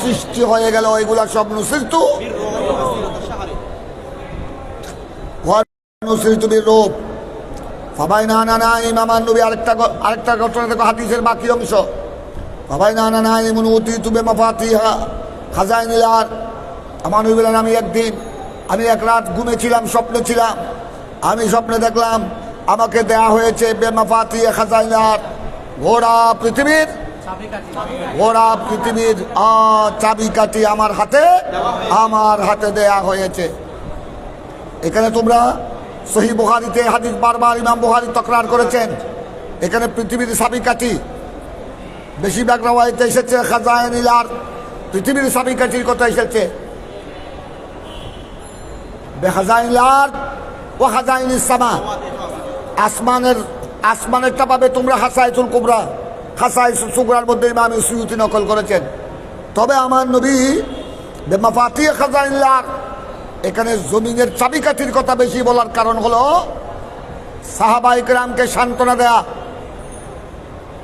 সৃষ্টি হয়ে গেল। এগুলা সব নুসরিত বীর রূপ। সবাই না আমার নবী আরেকটা ঘটনা দেখো, হাদিসের বাকি অংশ। সবাই না তুবে মাফাতিহা খাজাইনিল আরদ। আমার নবী বলেন আমি এক রাত ঘুমেছিলাম, স্বপ্নে ছিলাম, আমি স্বপ্নে দেখলাম আমাকে দেয়া হয়েছে বেমাফাতিহা খাজাইনিল আরদ, গোড়া পৃথিবীর চাবিকাঠি আমার হাতে দেয়া হয়েছে। এখানে তোমরা সহিহ বুখারীতে হাদিস বারবার ইমাম বুখারী তকরার করেছেন। এখানে পৃথিবীর চাবিকাঠি, বেশিরভাগ রাওয়ায়াতে এসেছে খাজাইনিল আরদ, পৃথিবীর চাবিকাঠির কথা এসেছে। বেখাজাইনিল আরদ ওয়া খাজাইনিস সামা, আসমানেরটা পাবে তোমরা হাসাইতুল কুবরা, হাসাইতুল সুগরার মধ্যে ইমাম সুয়ুতি নকল করেছেন। তবে আমার নবী বেমাফাতিহ খাজাইনিল আরদ, এখানে জমিনের চাবিকাঠির কথা বেশি বলার কারণ হলো সাহাবায়ে কেরামকে সান্ত্বনা দেয়া।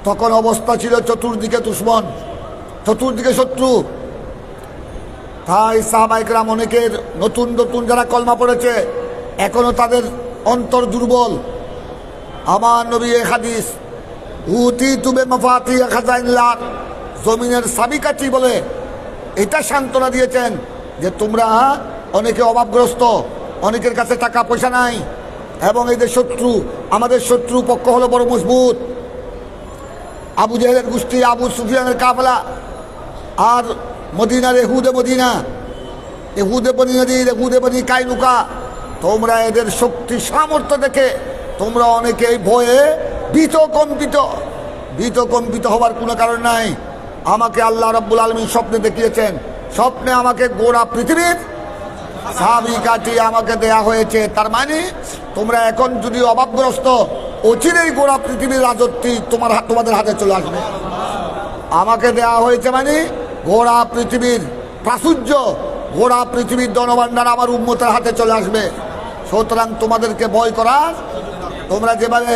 তখন অবস্থা ছিল চতুর্দিকে দুশমন, চতুর্দিকে শত্রু। তাই সাহাবায়ে কেরাম অনেকের নতুন যারা কলমা পড়েছে এখনো তাদের অন্তর দুর্বল। আমার নবী এই হাদিস উতিতু বিমাফাতিহ খাজাইনিল আরদ, জমিনের চাবিকাঠি বলে এটা সান্ত্বনা দিয়েছেন যে তোমরা অনেকে অভাবগ্রস্ত, অনেকের কাছে টাকা পয়সা নাই, এবং এই যে শত্রু, আমাদের শত্রু পক্ষ হলো বড় মজবুত। আবু জেহেলের গোষ্ঠী, আবু সুফিয়ানের কাফেলা, আর মদিনার এহুদে বনি কাইনুকা, তোমরা এদের শক্তি সামর্থ্য দেখে তোমরা অনেকে এই ভয়ে ভীত হবার কোনো কারণ নাই। আমাকে আল্লাহ রাব্বুল আলামিন স্বপ্নে দেখিয়েছেন, স্বপ্নে আমাকে গোড়া পৃথিবীর চাবিকাঠি আমাকে দেয়া হয়েছে। তার মানে তোমরা এখন যদি অভাবগ্রস্ত, অচিরেই গোড়া পৃথিবীর রাজত্ব তোমাদের হাতে চলে আসবে। আমাকে দেয়া হয়েছে মানে গোড়া পৃথিবীর প্রাচুর্য, গোড়া পৃথিবীর ধনভাণ্ডার আমার উম্মতের হাতে চলে আসবে। সুতরাং তোমাদেরকে ভয় করার, তোমরা যেভাবে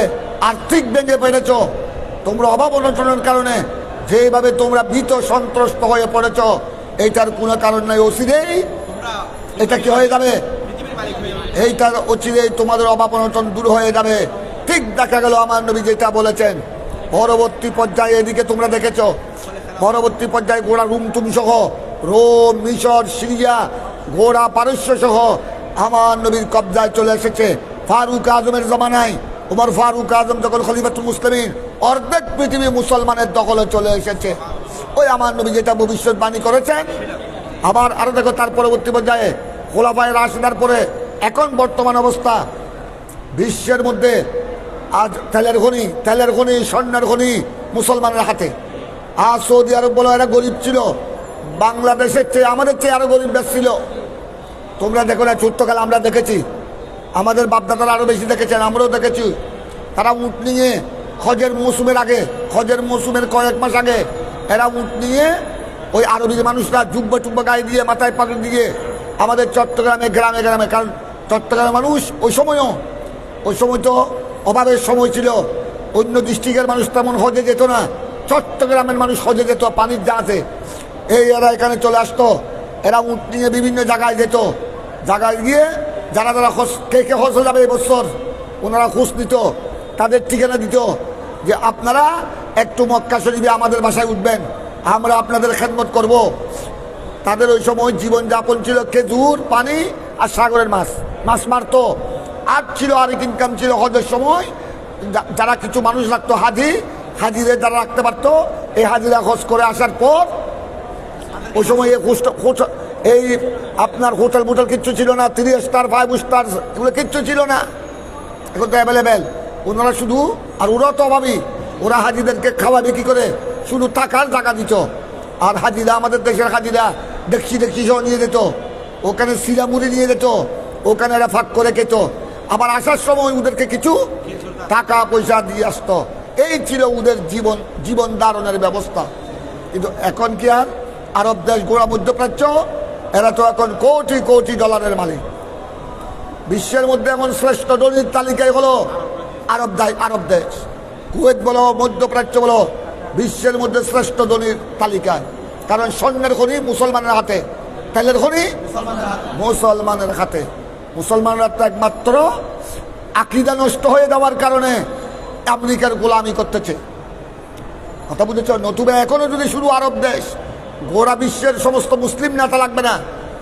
আর্থিক ভেঙে পেরেছ, তোমরা অভাব অনটনের কারণে যেভাবে তোমরা ভীত সন্ত্রস্ত হয়ে পড়েছ, এইটার কোনো কারণ নাই। অচিরেই এটা কি হয়ে যাবে, এইটার অচিরেই তোমাদের অভাব অনটন দূর হয়ে যাবে। ঠিক দেখা গেল আমার নবী যেটা বলেছেন। পরবর্তী পর্যায়ে এদিকে তোমরা দেখেছ, পরবর্তী পর্যায়ে গোড়া রুমতুম সহ রোম, মিশর, সিরিয়া, গোড়া পারস্য সহ আমার নবীর কবজায় চলে এসেছে। ফারুক আজমের জমানায়, ওমর ফারুক আজম যখন খলিফাতুল মুসলিমিন, অর্ধেক পৃথিবী মুসলমানের দখলে চলে এসেছে। ওই আমার নবী যেটা ভবিষ্যৎবাণী করেছেন। আবার আরো দেখো, তার পরবর্তী পর্যায়ে খোলাফায়ে রাশিদার পরে এখন বর্তমান অবস্থা, বিশ্বের মধ্যে আজ তেলের খনি, স্বর্ণের খনি মুসলমানের হাতে। আর সৌদি আরব বলো, এরা গরিব ছিল, বাংলাদেশের চেয়ে আমাদের চেয়ে আরো গরিব দেশ ছিল। তোমরা দেখো না, ছোট্টকালে আমরা দেখেছি, আমাদের বাপদাদারা আরো বেশি দেখেছেন, আমরাও দেখেছি। তারা উট নিয়ে হজের মৌসুমের আগে, হজের মৌসুমের কয়েক মাস আগে এরা উট নিয়ে, ওই আরবি মানুষরা জুব্বা টুব্বা গায়ে দিয়ে, মাথায় পাগড়ি দিয়ে আমাদের চট্টগ্রামে গ্রামে গ্রামে, কারণ চট্টগ্রামের মানুষ ওই সময় তো অভাবের সময় ছিল, অন্য ডিস্ট্রিক্টের মানুষ তেমন হজে যেত না, চট্টগ্রামের মানুষ হজে যেত পানির জাহাজে। এরা এখানে চলে আসতো, এরা উট নিয়ে বিভিন্ন জায়গায় যেত, জায়গায় গিয়ে যারা কে হজ যাবে এবছর, ওনারা খোঁজ নিত, তাদের ঠিকানা দিত যে আপনারা একটু মক্কা শরীফে আমাদের বাসায় উঠবেন, আমরা আপনাদের খেদমত করব। তাদের ওই সময় জীবনযাপন ছিল খেজুর, পানি আর সাগরের মাছ মারতো, আর ছিল আরেক ইনকাম ছিল হজের সময়। যারা কিছু মানুষ রাখতো, হাজিদের যারা রাখতে পারতো, এই হাজিরা হজ করে আসার পর ওই সময় এই আপনার হোটেল মোটেল কিচ্ছু ছিল না, 3 স্টার 5 স্টার এগুলো কিচ্ছু ছিল না, এখন তো অ্যাভেলেবেল। ওনারা শুধু, আর ওরা তো অভাবী, ওরা হাজিদেরকে খাওয়াবে কি করে, শুধু টাকার টাকা দিত। আর হাজিরা, আমাদের দেশের হাজিরা দেখছি সহ নিয়ে যেত, ওখানে সিরা মুড়ি নিয়ে যেত, ওখানে এরা ফাঁক করে খেত, আবার আসার সময় ওদেরকে কিছু টাকা পয়সা দিয়ে আসতো। এই ছিল ওদের জীবন ধারণের ব্যবস্থা। কিন্তু এখন কি আর আরব দেশ, গোড়া মধ্যপ্রাচ্য, এরা তো এখন কোটি কোটি ডলারের মালিক। বিশ্বের মধ্যে এমন শ্রেষ্ঠ ধনীর তালিকায় হলো আরব দেশ, কুয়েত বলো, মধ্যপ্রাচ্য বলো, বিশ্বের মধ্যে শ্রেষ্ঠ ধনীর তালিকায়। কারণ স্বর্ণের খনি মুসলমানের হাতে, তেলের খনি মুসলমানের হাতে। মুসলমানরা তো একমাত্র আকীদা নষ্ট হয়ে যাওয়ার কারণে আমেরিকার গোলামি করতেছে, কথা বুঝেছ? নতুবা এখনো যদি শুধু আরব দেশ, গোড়া বিশ্বের সমস্ত মুসলিম নেতা লাগবে না,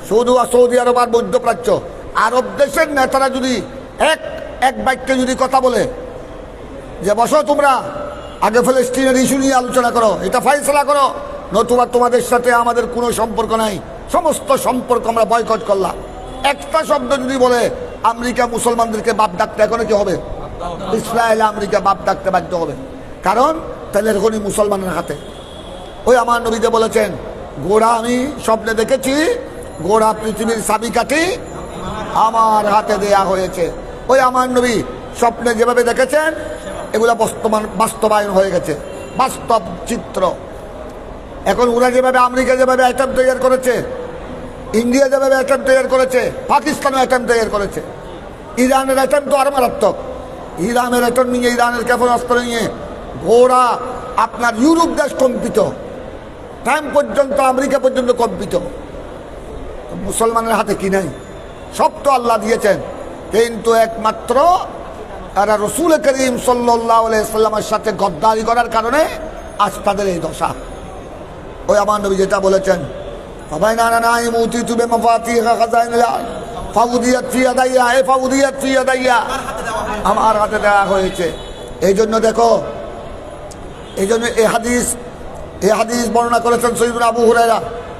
শুধু সৌদি আরব আর মধ্যপ্রাচ্য, আরব দেশের নেতারা যদি এক বাক্যে যদি কথা বলে যে বসো তোমরা আগে ফিলিস্তিনের ইস্যু নিয়ে আলোচনা করো, এটা ফয়সালা করো, নতুবা তোমাদের সাথে আমাদের কোনো সম্পর্ক নাই, সমস্ত সম্পর্ক আমরা বয়কট করলাম, একটা শব্দ যদি বলে, আমেরিকা মুসলমানদেরকে বাপ ডাকতে এখনো কি হবে? ইসরায়েল আমেরিকা বাপ ডাকতে বাধ্য হবে, কারণ তেলের খনি মুসলমানের হাতে। ওই আমার নবীতে বলেছেন, গোড়া আমি স্বপ্নে দেখেছি, গোড়া পৃথিবীর চাবিকাঠি আমার হাতে দেয়া হয়েছে। ওই আমার নবী স্বপ্নে যেভাবে দেখেছেন, এগুলো বাস্তবায়ন হয়ে গেছে, বাস্তব চিত্র। এখন ওরা যেভাবে, আমেরিকা যেভাবে অ্যাটম তৈরি করেছে, ইন্ডিয়া যেভাবে অ্যাটম তৈরি করেছে, পাকিস্তানও অ্যাটম তৈরি করেছে, ইরানের অ্যাটম তো আরো মারাত্মক। ইরানের অ্যাটম নিয়ে, ইরানের ক্ষেপণাস্ত্র নিয়ে গোড়া আপনার ইউরোপ দেশ কম্পিত, টাইম পর্যন্ত আমেরিকা পর্যন্ত কম্পিত। মুসলমানের হাতে কি নাই? সব তো আল্লাহ দিয়েছেন, কিন্তু একমাত্র এরা রসুল করিম সাল্লাল্লাহু আলাইহি সাল্লামের সাথে গদ্দারি করার কারণে আজ তাদের এই দশা। ওই আমার নবী যেটা বলেছেন, আমার হাতে দেওয়া হয়েছে। এই জন্য দেখো, এই জন্য এই হাদিস বর্ণনা করেছেন সৈয়দনা আবু হুরায়রা।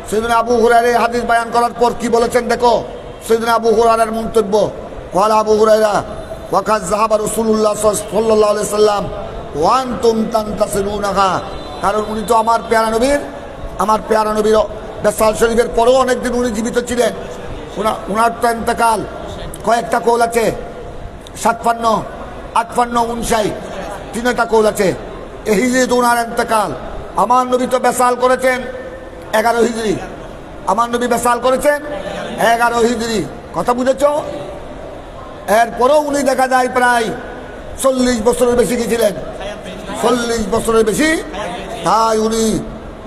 সৈয়দনা আবু হুরায়রা এই হাদিস বয়ান করার পর কি বলেছেন দেখো, সৈয়দনা আবু হুরায়রার মন্তব্য, ওয়ালা আবু হুরায়রা ওয়াকাদ যাহাবা রাসূলুল্লাহ সাল্লাল্লাহু আলাইহি সাল্লাম ওয়া আনতুম তানতাসিরুনাহা। কারণ উনি তো আমার পেয়ারা নবীর বেসাল শরীফের পরেও অনেকদিন উনি জীবিত ছিলেন। উনার তো ইন্তেকাল কয়েকটা কৌল আছে, 57, 58, 59, 3টা কৌল আছে। এই হিজরি তো উনার ইন্তেকাল। আমার নবী তো বেসাল করেছেন 11 হিজরি, আমার নবী বেসাল করেছেন 11 হিজরি, কথা বুঝেছ? এরপরেও উনি দেখা যায় প্রায় 40 বছরের বেশি গেছিলেন, 40 বছরের বেশি। তাই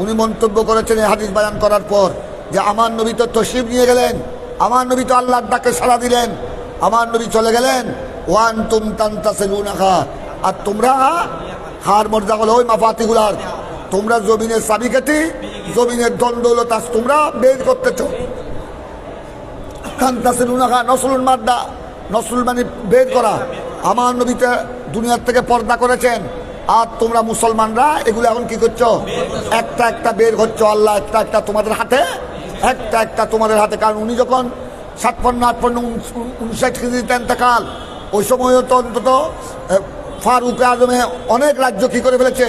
উনি মন্তব্য করেছেন এই হাদিস বয়ান করার পর যে আমার নবী তো তশরিফ নিয়ে গেলেন, আমার নবী তো আল্লাহর ডাকে সাড়া দিলেন, আমার নবী চলে গেলেন, ওয়ান তুম তান্তাসিলুনাহা, আর তোমরা হার মর্যাদা হলো ওই মাফাতিগুলার, তোমরা জমিনের চাবিকাঠি, জমিনের দণ্ডলত তোমরা বের করতেছ। তান্তাসিলুনাহা নসরুল মাদ্দা, নসরুল মানে বের করা। আমার নবীতে দুনিয়ার থেকে পর্দা করেছেন, আর তোমরা মুসলমানরা এগুলো এখন কি করছো? একটা একটা বের করছো। আল্লাহ একটা একটা তোমাদের হাতে, একটা একটা তোমাদের হাতে। কারণ উনি যখন 57, 58, 59 কেজি ইন্তেকাল, ওই সময়ও তো অন্তত ফারুক আজমে অনেক রাজ্য কি করে ফেলেছে।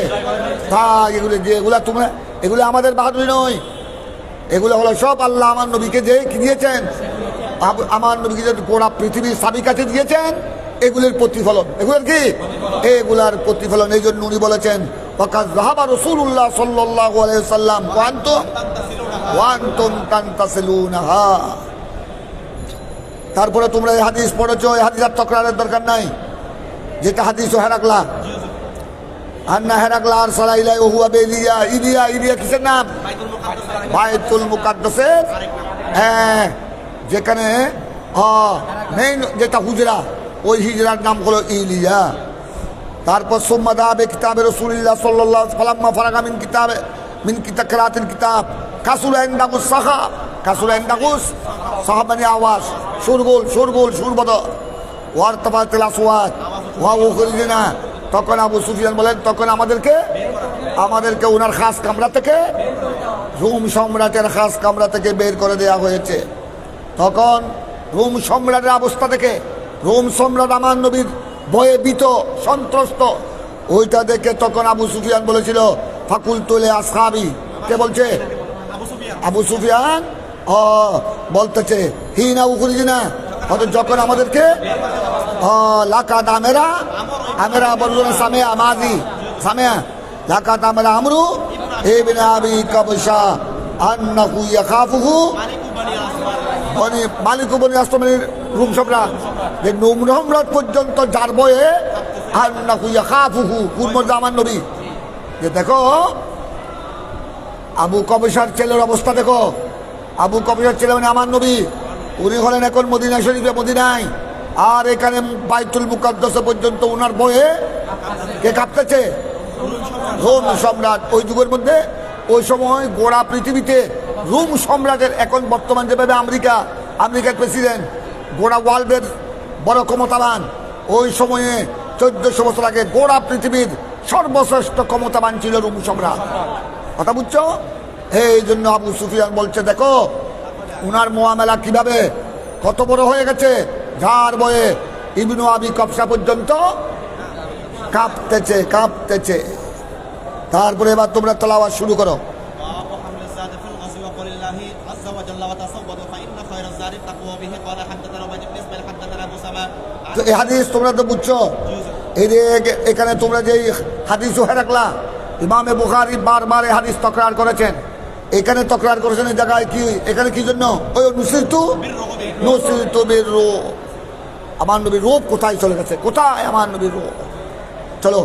তা এগুলো যেগুলা তোমরা, এগুলো আমাদের বাহাদুরি নয়, এগুলো হলো সব আল্লাহ আমার নবীকে যে কি দিয়েছেন, আমার নবীকে যে গোড়া পৃথিবীর চাবিকাঠি দিয়েছেন, এগুলির প্রতিফলন, এগুলোর কি এগুলার প্রতিফলন। এই জন্য উনি বলেছেন রাসূলুল্লাহ সাল্লাল্লাহু আলাইহি ওয়াসাল্লাম ওয়া আনতুম তান্তাসিলুনাহা। তারপরে তোমরা এই হাদিস পড়েছো, এই হাদিস আর তকরারের দরকার নাই। যেটা হাদিস হেরাকলা, আন্না হেরাকলা আর সালাইলাই ওহুয়া বেলিয়া ইলিয়া, ইলিয়া কিসের নাম? বাইতুল মুকাদ্দাসের, হ্যাঁ, যেখানে মেইন যেটা হুজরা, ওই হিজরার নাম হলো ইলিয়া। তারপর সুম্মা দাবে কিতাবে রাসূলুল্লাহ সাল্লাল্লাহু আলাইহি ওয়াসাল্লাম ফারাগা মিন কিতাব কিতাব কাসুরা ইনদাগুস সাহা, কাসুরা ইনদাগুস সাহা মানে আওয়াজ, সুরগোল সুরগোল সুরবদ, ওয়ারতাফাতিল আসওয়াত ওয়া উখরিজনা। তখন আবু সুফিয়ান বলেন, তখন আমাদেরকে ওনার খাস কামরা থেকে, রোম সম্রাটের খাস কামরা থেকে বের করে দেওয়া হয়েছে। তখন রোম সম্রাটের অবস্থা থেকে, রোম সম্রাট আমার নবীর ভয়ে ভীত সন্ত্রস্ত, ওইটা দেখে তখন আবু সুফিয়ান বলেছিল ফাকুলতুলে আসহাবি, কে বলছে? আবু সুফিয়ান বলতেছে হিনা উখরিজনা, যখন আমাদেরকে লাকাত আমেরা বললেন সামিয়া মাজি সামিয়া লাকাত আমেরা আমরু ইবনে আবি কাবশা আন্নাহু ইয়াখাফুহু মালিক বনি আসমানের রুম সম্রাট, যে রুম সম্রাট পর্যন্ত যার বয়ে আন্নাহু ইয়াখাফুহু, কুরমত আমার নবী। যে দেখো আবু কবশার ছেলের অবস্থা দেখো, আবু কবশার ছেলে মানে আমার নবী, উনি হলেন এখন মদিনা শরীফে, মদিনায়, আর এখানে বাইতুল মুকাদ্দাস পর্যন্ত উনার বয়ে কে কাঁপতেছে? রোম সম্রাট। ওই যুগের মধ্যে ওই সময় গোড়া পৃথিবীতে রোম সম্রাটের, এখন বর্তমান যেভাবে আমেরিকার প্রেসিডেন্ট গোড়া ওয়ার্ল্ডের বড় ক্ষমতাবান, ওই সময়ে 1400 বছর আগে গোড়া পৃথিবীর সর্বশ্রেষ্ঠ ক্ষমতাবান ছিল রোম সম্রাট। কথা বুঝছো? এই জন্য আবু সুফিয়ান বলছে দেখো উনার মোয়ামেলা কিভাবে কত বড় হয়ে গেছে, যার বয়ে ইবনু আবি কবশা পর্যন্ত কাঁপতেছে। তারপরে এবার তোমরা তেলাওয়াত শুরু করো। তো এই হাদিস তোমরা তো বুঝছো, এই যে এখানে তোমরা যে হাদিস হেরাকলা, ইমামে বুখারী বারবার এই হাদিস তকরার করেছেন। এখানে তকরার করেছেন এই জায়গায় কি, এখানে কি জন্য? ওই নুসিরতু বিররু, আমার নবীর রূপ কোথায় চলে গেছে, কোথায় আমার নবীর রূপ? চলো।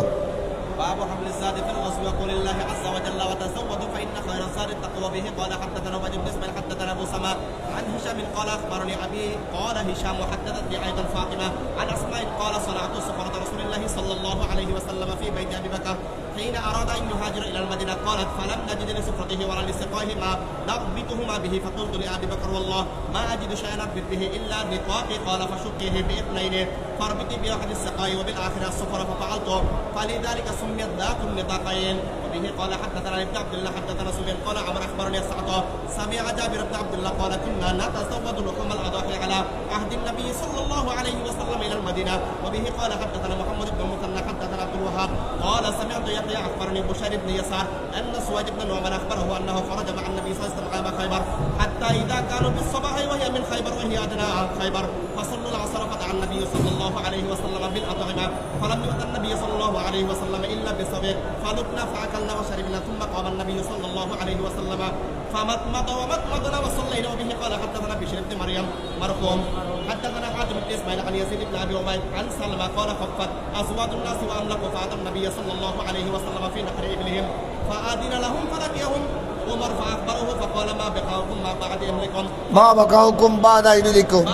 عن هشام قال اخبرني ابي قال هشام وحدثتني ايضا فاطمه عن اسماء قال صنعت سفره رسول الله صلى الله عليه وسلم في بيت ابي بكر حين اراد ان يهاجر الى المدينه قالت فلم نجد لسفرته ولا لسقائه ما نربطهما به فقلت لابي بكر والله ما اجد شيئا اربط به الا نطاقي قال فشقيه باثنين فاربطي باحد السقاي وبالاخر السفره ففعلت فلذلك سميت ذات النطاقين. وبه قال حدثنا ابن عبد الله حدثنا سفيان قال عمر اخبرني سعد سمع جابر بن عبد الله قال كنا نتزود لحوم الاضاحي على عهد النبي صلى الله عليه وسلم الى المدينه. وبه قال حدثنا محمد بن المثنى حدثنا عبد الوهاب قال سمعت يحيى اخبرني بشير بن يسار ان سويد بن نعمان اخبره انه خرج مع النبي صلى الله عليه وسلم عام خيبر حتى اذا كانوا بالصباح وهي من خيبر وهي ادنى عن خيبر فصلوا العصر فدعا النبي صلى الله عليه وسلم بالأطعمة فلم يؤت النبي صلى الله عليه وسلم إلا بصبر فذقنا فأكلنا وشربنا ثم قام النبي صلى الله عليه وسلم فمضمض ومضمضنا وصلينا وبه قال حدثنا بشر بن مريم مرحوم حدثنا حاتم بن اسماعيل عن يزيد بن ابي عبيد عن سلمى قال خفت ازواج الناس واملكوا فاتى النبي صلى الله عليه وسلم في نحر ابلهم فاذن لهم فلقيهم عمر فاخبره فقال ما بقاؤكم ما بعد ابلكم ما بقاؤكم بعد ابلكم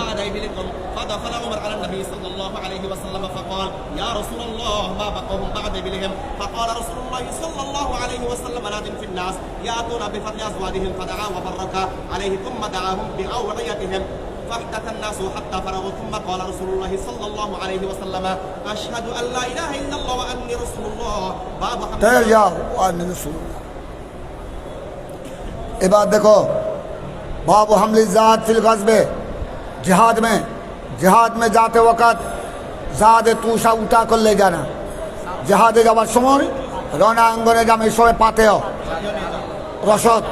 فدخل عمر على النبي صلى الله عليه وسلم فقال يا رسول الله ما بقاهم بعد ابلهم فقال رسول الله صلى الله عليه وسلم ناد في الناس ياتون بفضل ازواجهم فدعا وبرك عليه ثم دعاهم باوعيتهم فاحتك الناس حتى فرغوا ثم قال رسول الله صلى الله عليه وسلم أشهد أن لا إله إلا الله وأني رسول الله باب وأني رسول الله इबाद देखो बाबू हमली ज़ात फिल गज़बे जिहाद में जाते वक़्त ज़ादे तूषा उठा कर ले जाना जिहादे যাওয়ার সময় রণাঙ্গনে জামে সবাই পাতেও রসদ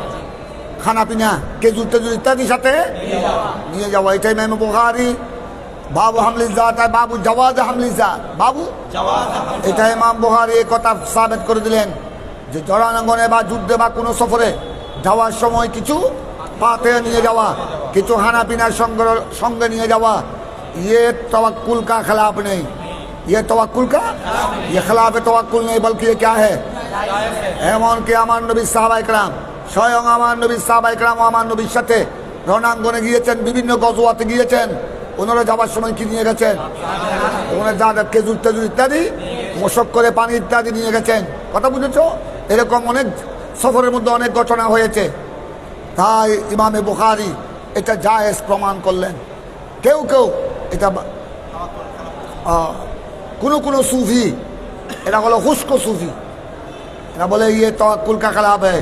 খানা পিনা খেজুর টেজুর ইত্যাদির সাথে নিয়ে যাওয়া এটাই ইমাম বুখারী বাবু হামলি জাত বাবু জওয়াজ হামলি জাত বাবু এটা ইমাম বুখারী এই কথা সাবিত করে দিলেন যে রণাঙ্গনে বা যুদ্ধে বা কোনো সফরে যাওয়ার সময় কিছু পাতে নিয়ে যাওয়া কিছু খানা পিনার সঙ্গে নিয়ে যাওয়া ये तवक्कुल का खिलाफ नहीं ये तवक्कुल का ये खिलाफ तवक्कुल नहीं बल्कि ये क्या है এমন কি আমার নবী সাহাবায়ে কেরাম স্বয়ং আমার নবী সাহাবায়ে কেরাম আমার নবীর সাথে রণাঙ্গনে গিয়েছেন বিভিন্ন গজওয়াতে গিয়েছেন ওনারা যাওয়ার সময় কি নিয়ে গেছেন ওনারা যা খেজুর টেজুর ইত্যাদি মশক করে পানি ইত্যাদি নিয়ে গেছেন কথা বুঝেছো এরকম অনেক সফরের মধ্যে অনেক ঘটনা হয়েছে তাই ইমামে বুখারী এটা জায়েজ প্রমাণ করলেন কেউ কেউ এটা কোনো সুফি এটা হলো হুস্কো সুফি এরা বলে ইয়ে তাওয়াক্কুল কা খেলাফ है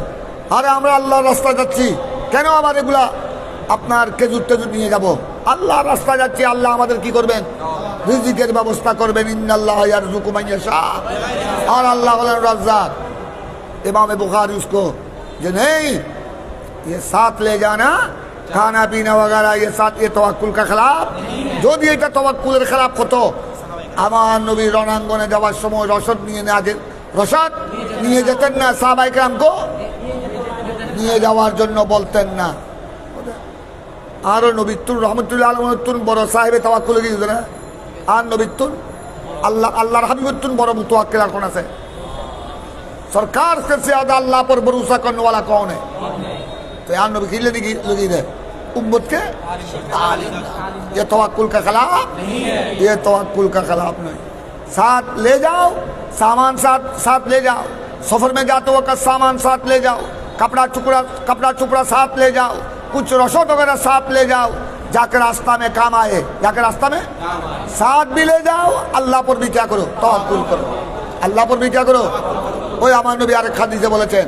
আরে আমরা আল্লাহর রাস্তায় যাচ্ছি কেন আবার এগুলা আপনার খেজুর টেজুর নিয়ে যাব আল্লাহর রাস্তায় যাচ্ছি আল্লাহ আমাদের কি করবেন রিজিকের ব্যবস্থা করবেন ইন্নাল্লাহ ইয়ারযুকু মান ইয়াশা আর আল্লাহ হলেন রাজ্জাক इमाम बुखारी उसको जो नहीं ये साथ ले जाना खाना पीना वगैरह ये साथ ये तवक्कुल का खिलाफ जो दिए এটা তওয়াক্কুলের খেলাফ হতো আমার নবী রণাঙ্গনে যাওয়ার সময় রসদ নিয়ে যেতেন না সাহাবায়ে কেরামকে নিয়ে যাওয়ার জন্য বলতেন না আর নবীতুর রহমতুল্লাহ আলাইহি বড় সাহেবে তওয়াক্কুল কি না আর নবীতুর আল্লাহর হাবিবুতুন বড় মুতাওয়াক্কিল আর কোন আছে सरकार से ज्यादा अल्लाह पर भरोसा करने वाला कौन है तो यार नबी की लगी है उम्मत के ये तवक्कुल का खिलाफ ये तवक्कुल का खिलाफ नहीं साथ ले जाओ सामान साथ ले जाओ सफर में जाते वक्त सामान साथ ले जाओ कपड़ा टुकड़ा साथ ले जाओ कुछ रसद वगैरह साथ ले जाओ जाकर रास्ता में काम आए जाकर रास्ता में साथ भी ले जाओ अल्लाह पर भी क्या करो तवक्कुल करो अल्लाह पर भी क्या करो ওই আমার নবী আরেক হাদিসে বলেছেন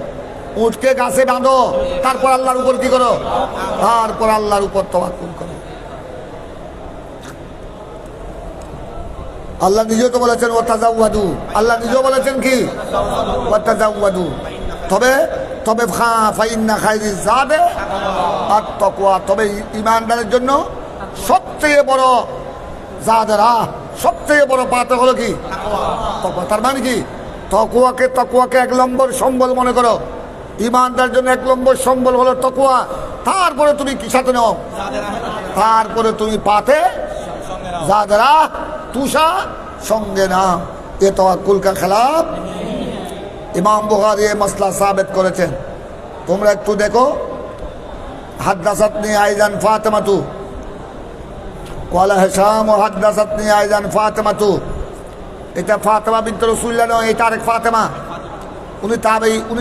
উটকে গাছে বাঁধো তারপর আল্লাহর উপর কি করো তারপর আল্লাহর উপর তাওয়াক্কুল করো আল্লাহ নিজেও তো বলেছেন ওয়াতাজাওয়াদু আল্লাহ নিজেও বলেছেন কি ওয়াতাজাওয়াদু তবে ফাইন্না খায়রিজ যাদে আত তাকওয়া তবে ঈমানদারের জন্য সবচেয়ে বড় জাদেরা সবচেয়ে বড় পাতে হলো কি তাকওয়া তার মানে কি তকওয়াকে এক নম্বর সম্বল মনে করো ঈমানদার জন্য এক নম্বর সম্বল হলো তকওয়া তারপরে তুমি কি সাথে নাও তারপরে তুমি পাতে জাদরা তুষা সঙ্গে নাও এ তাওয়াক্কুল কা খেলাফ ইমাম বুখারী এই মাসলা সাবিত করেছেন তোমরা একটু দেখো হাদাসাতনি আইজান ফাতিমাতু ওয়ালা হিশাম হাদাসাতনি আইজান ফাতিমাতু এটা ফাতেমা বিনত রাসূলুল্লাহ নয় এটা আরেক ফাতেমা উনি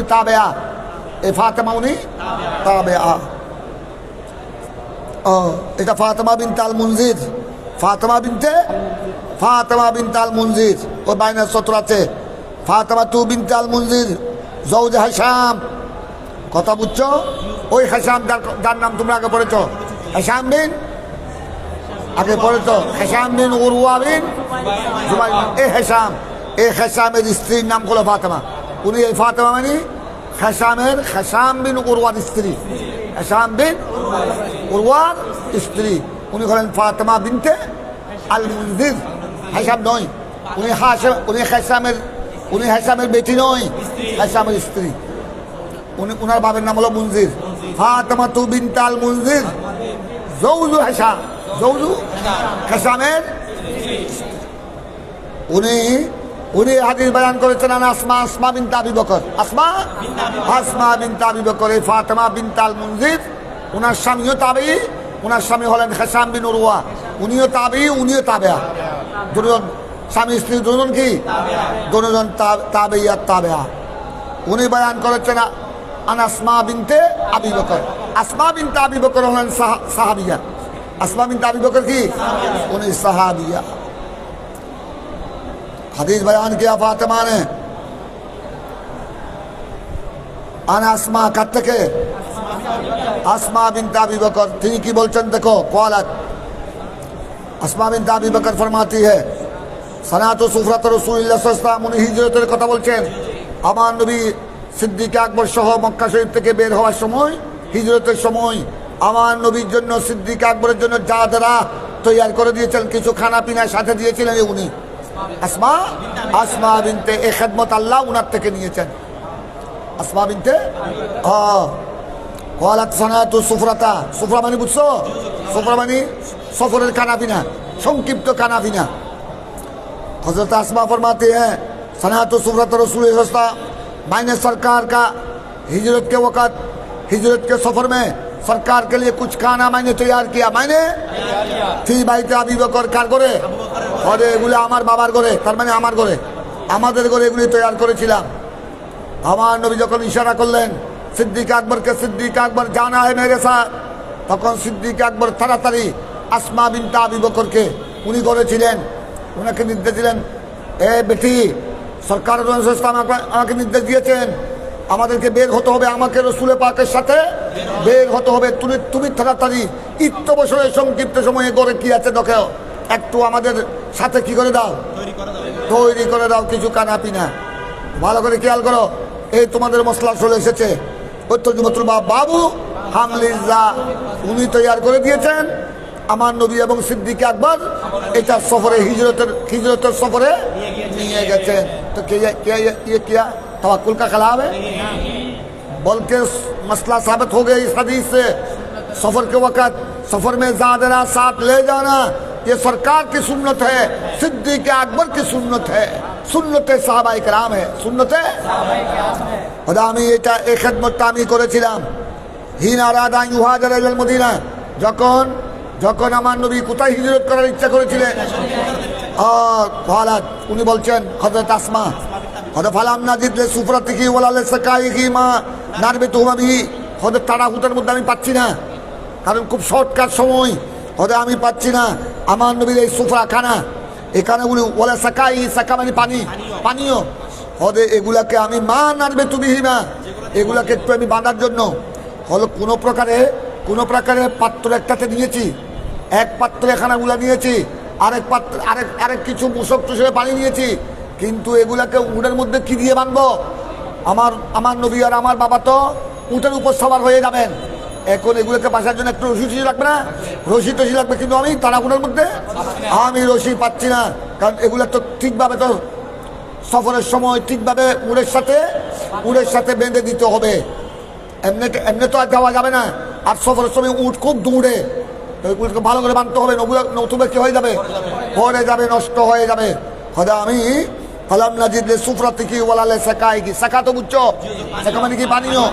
তাবেয়া এই ফাতেমা উনি তাবেয়া এটা ফাতেমা বিনত আল মুনজির ফাতেমা বিনত আল মুনজির ও বাইনা সূত্র আছে ফাতেমা বিনত আল মুনজির জওজ হিশাম কথা বুঝছো ওই হিশাম যার নাম তোমরা আগে পড়েছো হিশাম বিন আগে পড়েছো হিশাম বিন উরওয়া বিন জুবাইর এই হিশামের স্ত্রীর নাম হলো ফাতেমা উনি এই ফাতেমা মানে হিশাম বিন উরওয়ার স্ত্রী হিশাম বিন উরওয়ার স্ত্রী উনি হলেন ফাতেমা বিনতে আল মুনজির। হেসাম নয়, উনি হেসামের বেটি নয়, হেসামের স্ত্রী। উনার বাবার নাম হলো মুনজির। ফাতেমা তু বিনতে আল মুনজির জৌজু হেসাম, জৌজু হেসামের। উনি হাদিস বয়ান করেছেন আসমা বিনতে আবি বকর। আসমা বিনতে আবি বকর। এই ফাতেমা বিনতে আল মুনজির, উনার স্বামীও তাবেঈ, উনার স্বামী হলেন হেসাম বিন উরওয়া, উনিও তাবেঈ, উনিও তাবেয়া। দুজন স্বামী স্ত্রী, দুজন কি? দুজন তাবেঈ আর তাবেয়া। উনি বয়ান করেছেন আসমা বিনতে আবি বকর। আসমা বিনতে আবি বকর হলেন সাহাবিয়া। আসমা বিনতে আবি বকর কি? উনি সাহাবিয়া। হাদিস বয়ান কিয়া ফাতেমা ने আসমা কার থেকে? আসমা বিনতে আবি বকর। তিনি কি বলছেন দেখো, ক্বালাত আসমা বিনতে আবি বকর ফরমাতি है সনাতু সুফরাত রাসূলুল্লাহ সাল্লাল্লাহু আলাইহি ওয়াসাল্লাম। উনি হিজরতের কথা বলছেন। আমার নবী সিদ্দিক আকবর সহ মক্কা শরীফ থেকে বের হওয়ার সময়, হিজরতের সময় আমার নবীর জন্য, সিদ্দিক আকবরের জন্য যা যারা তৈরি করে দিয়েছেন, কিছু খানা পিনার সাথে দিয়েছিলেন উনি আসমা বিনতে। এই খেদমত আল্লাহ উনার থেকে নিয়েছেন। আসমা বিনতে ক্বালাত সনাতু সুফরাতা। সুফরা মানে বুঝছো? সুফরা মানে সফরের খানা পিনা, সংক্ষিপ্ত খানা পিনা। हजरत आसमा फरमाते हैं सनात सुफरत रसूल मैंने सरकार का हिजरत के वक़्त, हिजरत के सफ़र में सरकार के लिए कुछ खाना मैंने तैयार किया। मैंने थी बाईते আবু বকর কার করে? और এগুলো আমার বাবার করে, তার মানে আমার করে, আমাদের করে এগুলি তৈয়ার করেছিলাম। আমার নবী যখন ইশারা করলেন সিদ্দিক আকবরকে, সিদ্দিক আকবর জানা है मेरे साथ, তখন সিদ্দিক আকবর তাড়াতাড়ি আসমা বিনতে আবু বকরকে উনি করেছিলেন, ওনাকে নির্দেশ দিলেন, এ বেটি, সরকার আমাকে নির্দেশ দিয়েছেন আমাদেরকে বের হতে হবে, আমাকে রসুল পাকের সাথে বের হতে হবে। তুমি তাড়াতাড়ি ইত্যবসরের সংক্ষিপ্ত সময়ে গড়ে কি আছে দেখো, একটু আমাদের সাথে কি করে দাও, তৈরি করে দাও কিছু কানা পিনা। ভালো করে খেয়াল করো, এই তোমাদের মশলা চলে এসেছে। বাবু হামলিল্লাহ উনি তৈরি করে দিয়েছেন। আমার নবী এবং সিদ্দিক আকবর এটা সফরে, হিজরতের সফরে নিয়ে গেছেন। तो ये क्या तवक्कुल का खिलाफ है? बल्कि मसला साबित हो गया इस हदीस से। सफर के वक़्त सफर में ज़ादरा साथ ले जाना ये सरकार की सुन्नत है, सिद्दीक আকবর की सुन्नत है, सुन्नत साहबाए किराम है, सुन्नत खुदा। আমি এটা এই খেদমতটা আমি করেছিলাম হিন আরাদা ইউহাজার ইলাল মদিনা, যখন আমার নবী কোথায় হিজরত করার ইচ্ছা করেছিলেন। উনি বলছেন হযরত আসমা, হযরত ফালাম নাজিদ সুফরাতিহি ওয়ালা লিসাকাইহি মা নারবে তুমাবি। হযরত তাড়াহুড়োর মধ্যে আমি পাচ্ছি না, কারণ খুব শর্টকাট সময়, হযরত আমি পাচ্ছি না আমার নবীর এই সুফরা খানা, এখানে বলি ওয়ালা সাকাই, সাকা মানে পানি, পানীয়। হযরত এগুলাকে আমি মা নারবে তুমিহি মা, এগুলাকে একটু আমি বাঁধার জন্য হলো কোনো প্রকারে পাত্র একটাতে নিয়েছি, এক পাত্রে খানাগুলা নিয়েছি, আরেক কিছু মুসক টুসে পানি নিয়েছি, কিন্তু এগুলাকে উটের মধ্যে কি দিয়ে বাঁধবো? আমার নবী আর আমার বাবা তো উটের উপর সবার হয়ে যাবেন। এখন এগুলোকে বাসার জন্য একটু রশি লাগবে না? রশি টসি লাগবে, কিন্তু আমি তাড়াহুড়োর মধ্যে আমি রশি পাচ্ছি না, কারণ এগুলো তো ঠিকভাবে তো সফরের সময় ঠিকভাবে উটের সাথে বেঁধে দিতে হবে। এমনি তো আর যাওয়া যাবে না, আর সফরের সময় উট খুব দৌড়ে, ওইগুলোকে ভালো করে বাঁধতে হবে, নতুবা কি হয়ে যাবে, পরে যাবে, নষ্ট হয়ে যাবে। খোদা আমি ফালাম নাজিদ সুফরাতিহি ওয়ালা লিসাকাইহি, সাকা তো বুঝছো, সাকা মানে কি পানীয়।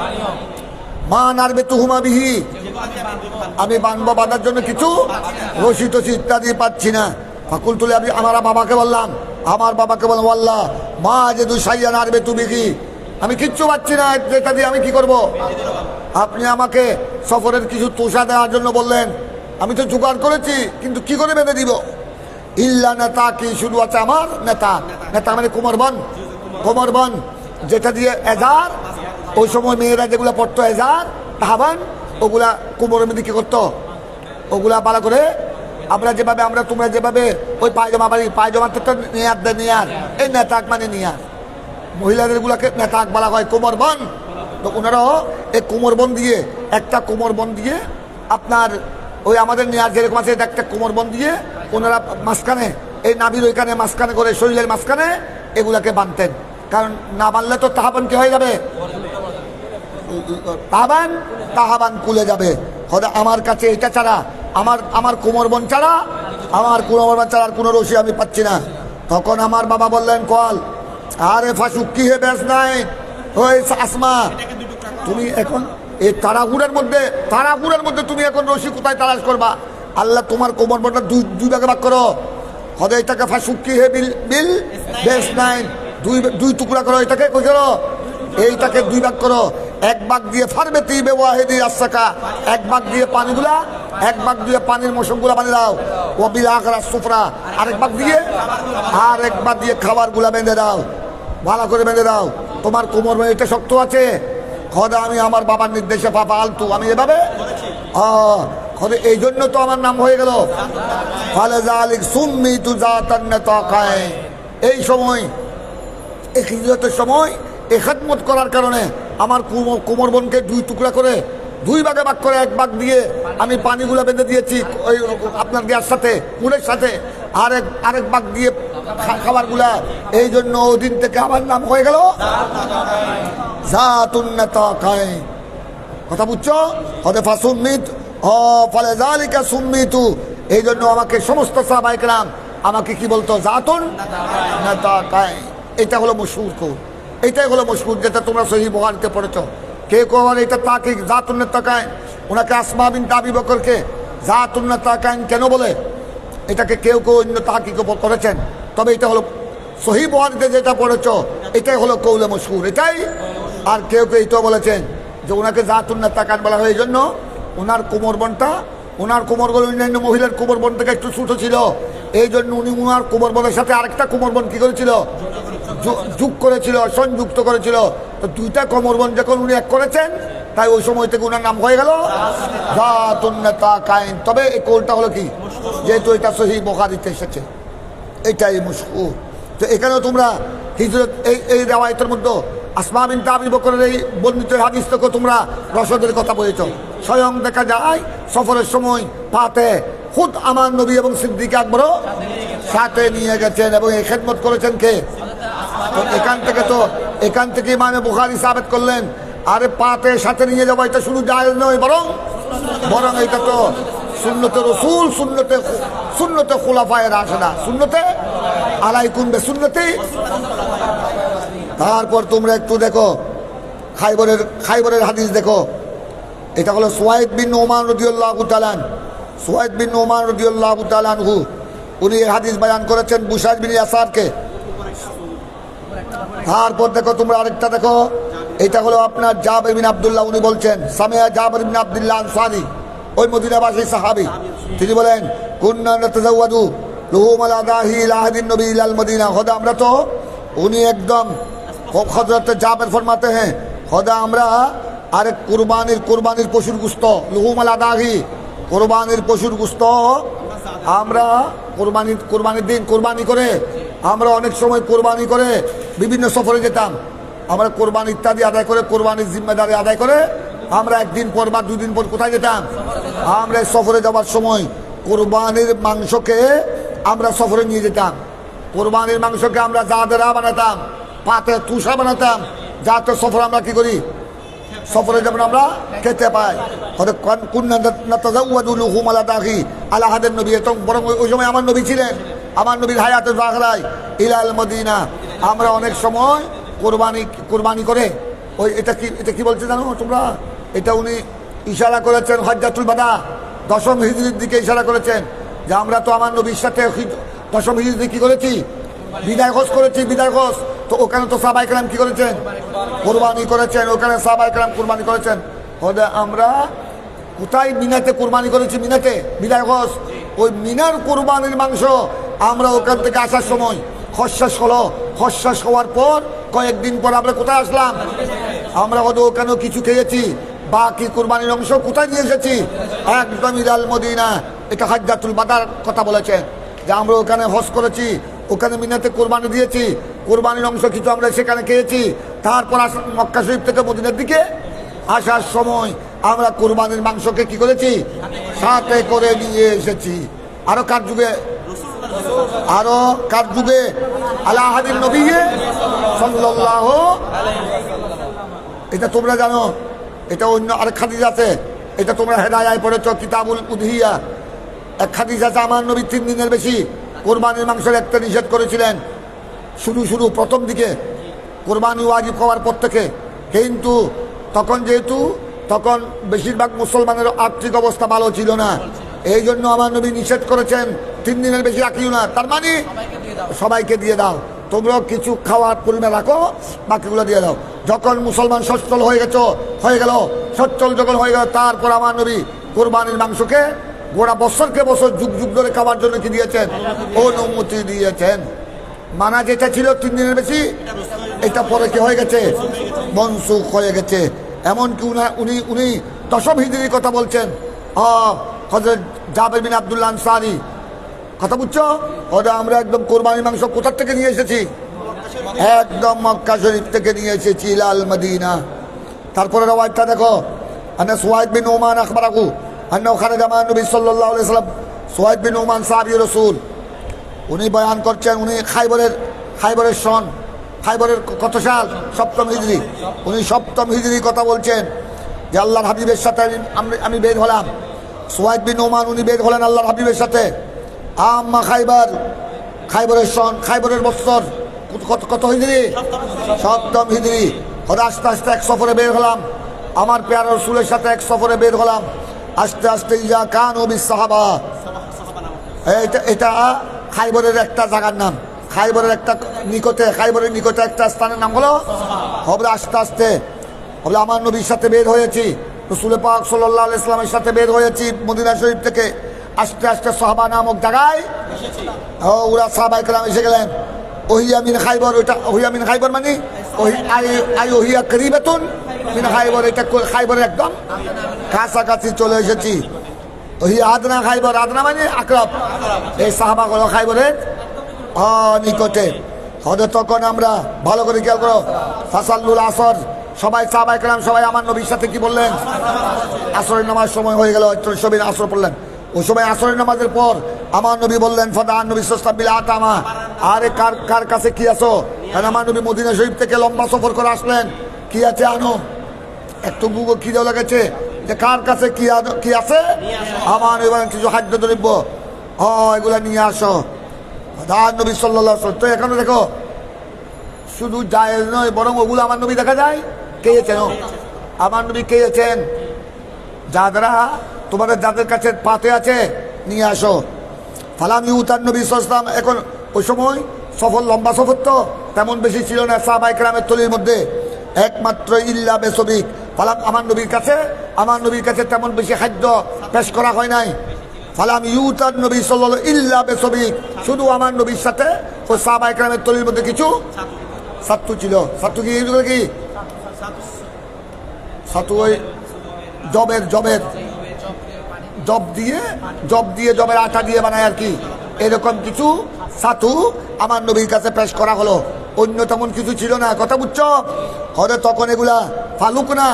মা নারবে তুহুমা বিহি, আমি বাঁধবো, বাঁধার জন্য কিছু রশি টসি ইত্যাদি পাচ্ছি না। ফাকুল তুলে আমি আমার বাবাকে বললাম, আল্লাহ মা যে দুসাইয়া নারবে তুমিহি, আমি কিচ্ছু পাচ্ছি না, এটা দিয়ে আমি কি করব? আপনি আমাকে সফরের কিছু তোষা দেওয়ার জন্য বললেন, আমি তো জোগাড় করেছি, কিন্তু কি করে বেঁধে দিব? ইল্লা নেতা কি, শুধু আছে আমার নেতা মানে কোমরবন, যেটা দিয়ে এজার, ওই সময় মেয়েরা যেগুলো পড়তো এজার তাহাবান, ওগুলা কোমরের মধ্যে কি করতো, ওগুলা ভালো করে তোমরা যেভাবে ওই পায়জামার তো নেয়ার, এই নেতাক মানে নিয়ার, মহিলাদের গুলাকে নেতাক বলা হয়, কোমরবন। তো ওনারাও এই কোমরবন দিয়ে, একটা কোমরবন দিয়ে আপনার ওই আমাদের নেয়ার যেরকম আছে এটা একটা কোমরবন্ধ দিয়ে ওনারা মাঝখানে এই নাভির ওইখানে মাঝখানে করে শরীরের মাঝখানে এগুলাকে বাঁধতেন, কারণ না বাঁধলে তো তাহাবান কি হয়ে যাবে, তাহাবান খুলে যাবে। খোদা আমার কাছে এটা ছাড়া আমার কোমরবন্ধ ছাড়া আর কোনো রশি আমি পাচ্ছি না। তখন আমার বাবা বললেন কল আরে ফাঁসুক্কি হে বেশ নাই ওই আসমা, তুমি এখন এই তাড়াহুড়ের মধ্যে তুমি এখন রশি কোথায় তালাশ করবা? আল্লাহ তোমার কোমরবন্ধটা দুই ভাগে ভাগ করো। খোদা এটাকে ফাঁসুক্কি হে বিল বেশ নাই, দুই টুকরা করো, এটাকে কই করো, এইটাকে দুই ভাগ করো। এক ভাগ দিয়ে ফারবে তিবে ওয়াহিদি আসাকা, এক ভাগ দিয়ে পানিগুলা, এক ভাগ দিয়ে পানির মৌসুমগুলা বানিয়ে দাও। ও বিল আখরা সুফরা, আরেক ভাগ দিয়ে খাবারগুলা বেঁধে দাও, ভালো করে বেঁধে দাও। তোমার কোমর এটা শক্ত আছে। খোদা আমি আমার বাবার নির্দেশে পাপা আলতু আমি এভাবে খোদা এই জন্য তো আমার নাম হয়ে গেল ফালে জালিক সুম্মি তু জাতান তাকায়। এই সময় এই হিজরতের সময় এই খেদমত করার কারণে আমার কোমরবনকে দুই টুকরা করে দুই ভাগে ভাগ করে এক ভাগ দিয়ে আমি পানিগুলো বেঁধে দিয়েছি ওই আপনার গ্যাস সাথে কুড়ের সাথে, আরেক ভাগ দিয়ে খাবারগুলা। এই জন্য ওদিন থেকে আমার নাম হয়ে গেল জাতুন তাকায়। কথা বুঝছো? হদেফা সুম্মিত ফলে জালিকা সুম্মিতু। এই জন্য আমাকে সমস্ত সাহাবায়ে কেরাম আমাকে কি বলতো, জাতুন তাকায়। এটা হলো মশহুর কৌল, এইটাই হলো মশহুর, যেটা তোমরা সহিহ বুখারীতে পড়েছো। কে কখন এটা তাকে জাতুন তাকায়, ওনাকে আসমা বিনতে আবি বকরকে জাতুন তাকায় কেন বলে, এটাকে কেউ অন্য তাহকিক করেছেন। তবে এটা হলো সহিহ বুখারীতে যেটা পড়েছো এটাই হলো কৌলে মশহুর, এটাই। আর কেউ এটাও বলেছেন যে ওনাকে জাতুন তাকান বলা হয় এই জন্য ওনার কোমরবন অন্যান্য মহিলার কোমরবন থেকে একটু ছোটো ছিল, এই জন্য উনি ওনার কোমরবনের সাথে আরেকটা কোমরবন কি করেছিল, যোগ করেছিল, সংযুক্ত করেছিল। তো দুইটা কোমরবন যখন উনি এক করেছেন তাই ওই সময় থেকে ওনার নাম হয়ে গেল জাতুন তাকাইন। তবে এই কৌলটা হলো কি, যেহেতু এটা সহিহ বুখারীতে এসেছে এটাই মশহুর। তো এখানেও তোমরা হিজরত এই রিওয়ায়াতের মধ্যে আসমা বিনতে আবি বকরের এই বর্ণিত হাদিস থেকে তোমরা রসদের কথা বলেছ। স্বয়ং দেখা যায় সফরের সময় পাতে খুদ আমার নবী এবং সিদ্দিক আকবরও সাথে নিয়ে গেছেন এবং এই খেদমত করেছেন কে? এখান থেকে ইমামে বুখারী সাবেত করলেন আরে পাতে সাথে নিয়ে যাবো এটা শুধু জায়েজ নয়, বরং এটা তো সুন্নতে রসুল, সুন্নতে খুলাফায়ে রাশিদা, সুন্নতে আলাইকুম বিসুন্নতি। তারপর তোমরা একটু দেখো খাইবরের হাদিস দেখো। এটা হলো সুয়াইদ বিন ওমান রাদিয়াল্লাহু তাআলা, সুয়াইদ বিন ওমান রাদিয়াল্লাহু তাআলা আনহু, উনি এই হাদিস বয়ান করেছেন বুশাইর বিন ইয়াসারকে। তারপর দেখো তোমরা আরেকটা দেখো, এটা হলো আপনার জাবের বিন আব্দুল্লাহ, উনি বলছেন সামিয়া জাবের বিন আব্দুল্লাহ আনসারী, ওই মদিনাবাসী সাহাবী, তিনি বলেন কুন্না নাতাজাওয়াদু লুহুমাল আদাহি ইলা আহদিন নবী ইলাল মদিনা। খোদা আমরা তো উনি একদম হযরত জাবের ফরমাতে हैं খোদা আমরা আরে কুরবানির পশুর গুস্ত, লুহুমাল আদাহি কুরবানির পশুর গুস্ত আমরা কুরবানির দিন কুরবানি করে আমরা অনেক সময় কোরবানি করে বিভিন্ন সফরে যেতাম। আমরা কোরবানি ইত্যাদি আদায় করে কোরবানির জিম্মেদারি আদায় করে আমরা একদিন পর বা দুদিন পর কোথায় যেতাম, আমরা সফরে যাওয়ার সময় কোরবানির মাংসকে আমরা সফরে নিয়ে যেতাম। কোরবানির মাংসকে আমরা জাদেরা বানাতাম, পাতে তুষা বানাতাম, যাতে সফরে আমরা কি করি, সফরে যেমন আমরা খেতে পাই। আল্লাহাদের নবী, বরং ওই সময় আমার নবী ছিলেন, আমার নবীর হায়াতে জাহরায় ইলাল মদিনা। আমরা অনেক সময় কোরবানি করে ওই এটা কি বলছে জানো তোমরা, এটা উনি ইশারা করেছেন হজ্জাতুল বাদা 10ম হিজরির দিকে ইশারা করেছেন যে আমরা তো আমার নবীর সাথে 10ম হিজরি কি করেছি, বিদায় হজ করেছি, বিদায় হজ। তো ওখানে তো সাহাবায়ে কেরাম কি করেছেন, কোরবানি করেছেন, ওখানে সাহাবায়ে কেরাম কোরবানি করেছেন। হয়তো আমরা কোথায় মিনাতে কোরবানি করেছি, মিনাতে বিদায় হজ, ওই মিনার কোরবানির মাংস আমরা ওখান থেকে আসার সময় হজ হওয়ার পর কয়েকদিন পর আমরা কোথায় আসলাম, আমরা হয়তো ওখানেও কিছু খেয়েছি, বাকি কোরবানির অংশ কোথায় নিয়ে এসেছি, একদম ইলাল মদিনা। এটা হজ্জাতুল বাদার কথা বলেছেন যে আমরা ওখানে হজ করেছি, ওখানে মিনাতে কোরবানি দিয়েছি, কোরবানির অংশ কিছু আমরা সেখানে খেয়েছি। তারপর মক্কা শরীফ থেকে মদিনার দিকে আসার সময় আমরা কুরবানির মাংসকে কি করেছি, সাথে করে নিয়ে এসেছি। আরো কার যুগে, আরো কার যুগে, আলা হাদিন নবী সাল্লাল্লাহু, এটা তোমরা জানো। এটা অন্য আরেক হাদিস আছে, এটা তোমরা হেদায়ায় পড়েছ, কিতাবুল উদহিয়া। এক হাদিস আছে, আমার নবী 3 দিনের বেশি কোরবানির মাংসের একটা নিষেধ করেছিলেন। শুরু প্রথম দিকে কোরবানি ওয়াজিব হওয়ার পর থেকে, কিন্তু তখন বেশিরভাগ মুসলমানের আর্থিক অবস্থা ভালো ছিল না, এই জন্য আমার নবী নিষেধ করেছেন 3 দিনের বেশি রাখিও না। তার মানে সবাইকে দিয়ে দাও, তোমরাও কিছু খাওয়ার পরিমাণ রাখো, বাকিগুলো দিয়ে দাও। যখন মুসলমান সচ্ছল হয়ে গেল, সচ্ছল যখন হয়ে গেল, তারপর আমার নবী কোরবানির মাংসকে গোটা বছরকে বছর যুগ যুগ ধরে খাওয়ার জন্য কি দিয়েছেন, অনুমতি দিয়েছেন। মানা যেটা ছিল 3 দিনের বেশি, এটা পরে কি হয়ে গেছে, মনসুখ হয়ে গেছে। এমনকি উনি 10ম হিজরির কথা বলছেন। হযরত জাবের বিন আব্দুল্লাহ আনসারী, কথা বুঝছো? ওটা আমরা একদম কোরবানির মাংস কোথার থেকে নিয়ে এসেছি, একদম মক্কা শরীফ থেকে নিয়ে এসেছি, ইলাল মদিনা। তারপরে রাওয়ায়াতটা দেখো, আনা সুয়াইদ বিন উমান আখবরাহু আন্নাহু খারাজা মা নবী সাল্লাল্লাহু আলাইহি ওয়াসাল্লাম। সুয়াইদ বিন উমান সাহাবী রাসূল, উনি বয়ান করছেন, উনি খাইবরের সন, খাইবরের কত সাল, 7ম হিজরি। উনি 7ম হিজরির কথা বলছেন যে আল্লাহর হাবিবের সাথে আমি বের হলাম। সুয়াইদ বিন উমান উনি বের হলেন আল্লাহর হাবিবের সাথে। আম্মা খাইবরের সন, খাইবরের বছর কত হিজরি, 7ম হিজরি। আস্তে আস্তে এক সফরে বের হলাম, আমার পেয়ারা রাসূলের সাথে এক সফরে বের হলাম। আস্তে আস্তে ইজা কানু বিস সাহাবা, এটা খাইবরের একটা জায়গার নাম, খাইবরের নিকটে একটা স্থানের নাম হলো হবে। আস্তে আস্তে বলে আমার নবীর সাথে বের হয়েছি, রাসূল পাক সাল্লাল্লাহু আলাইহি ওয়াসাল্লামের সাথে বের হয়েছি মদিনা শরীফ থেকে। আস্তে আস্তে সাহাবা নামক জায়গায় ওরা সাহাবায়ে কেরাম এসে গেলেন। ওহিয়া মিন খাইবর, ওইটা ওহিয়া মিন খাইবর মানে ওহিয়া করিবাতুন মিন খাইবর, এটা খাইবরের একদম কাছাকাছি চলে এসেছি। ওহিয়া আদনা খাইবর, আদনা মানে আকরাব, এই সাহাবা গুলো খাইবরের নিকটে। হয়তো তখন আমরা ভালো করে খেয়াল করো, ফাসাল্লুল আসর, সবাই সাহাবায়ে কেরাম সবাই আমার নবীর সাথে কি বললেন, আসরের নামাজ সময় হয়ে গেল, সবাই আসর পড়লেন। ওই সময় আসরের নামাজের পর আমার নবী বললেন, ফাদা নবী সাল্লাল্লাহু আলাইহি ওয়াসাল্লাম, আরে কার কাছে কি আছো? কারণ আমার নবী মদিনা শরীফ থেকে লম্বা সফর করে আসলেন, কি আছে আনো। একটু বুকও খিদে লেগেছে, যে কার কাছে কি আছে, আমার এবার কিছু খাদ্য দ্রব্য, এগুলা নিয়ে আসো। নবী সাল্লাল্লাহু আলাইহি ওয়াসাল্লাম, তো এখানে দেখো শুধু জায়েজ নয়, বরং ওগুলো আমার নবী দেখা যায় খেয়েছেন। আমার নবী খেয়েছেন, যাদের কাছে পাতে আছে নিয়ে আসো। ফালাম ইউতান নবী সাল্লাল্লাহু আলাইহি ওয়াসাল্লাম, এখন ওই সময় লম্বা সফর তো তেমন বেশি ছিল না সাহাবায়ে কেরামের তলির মধ্যে, একমাত্র ইল্লা বেসবিক। ফালাম আমার নবীর কাছে তেমন বেশি খাদ্য পেশ করা হয় নাই। ফালাম ইউতান নবী সাল্লাল্লাহু আলাইহি ওয়াসাল্লাম ইল্লা বেসবিক, শুধু আমার নবীর সাথে ওই সাহাবায়ে কেরামের তলির মধ্যে কিছু ছাতু ছিল। ছাতু কি ছাতু, ওই জবের আটা দিয়ে বানায় আর কি, এরকম কিছু ছাতু আমার নবীর কাছে পেশ করা হলো। অন্য তেমন কিছু ছিল না, কথা বুঝছো? হয়তো তখন এগুলা ফালুক না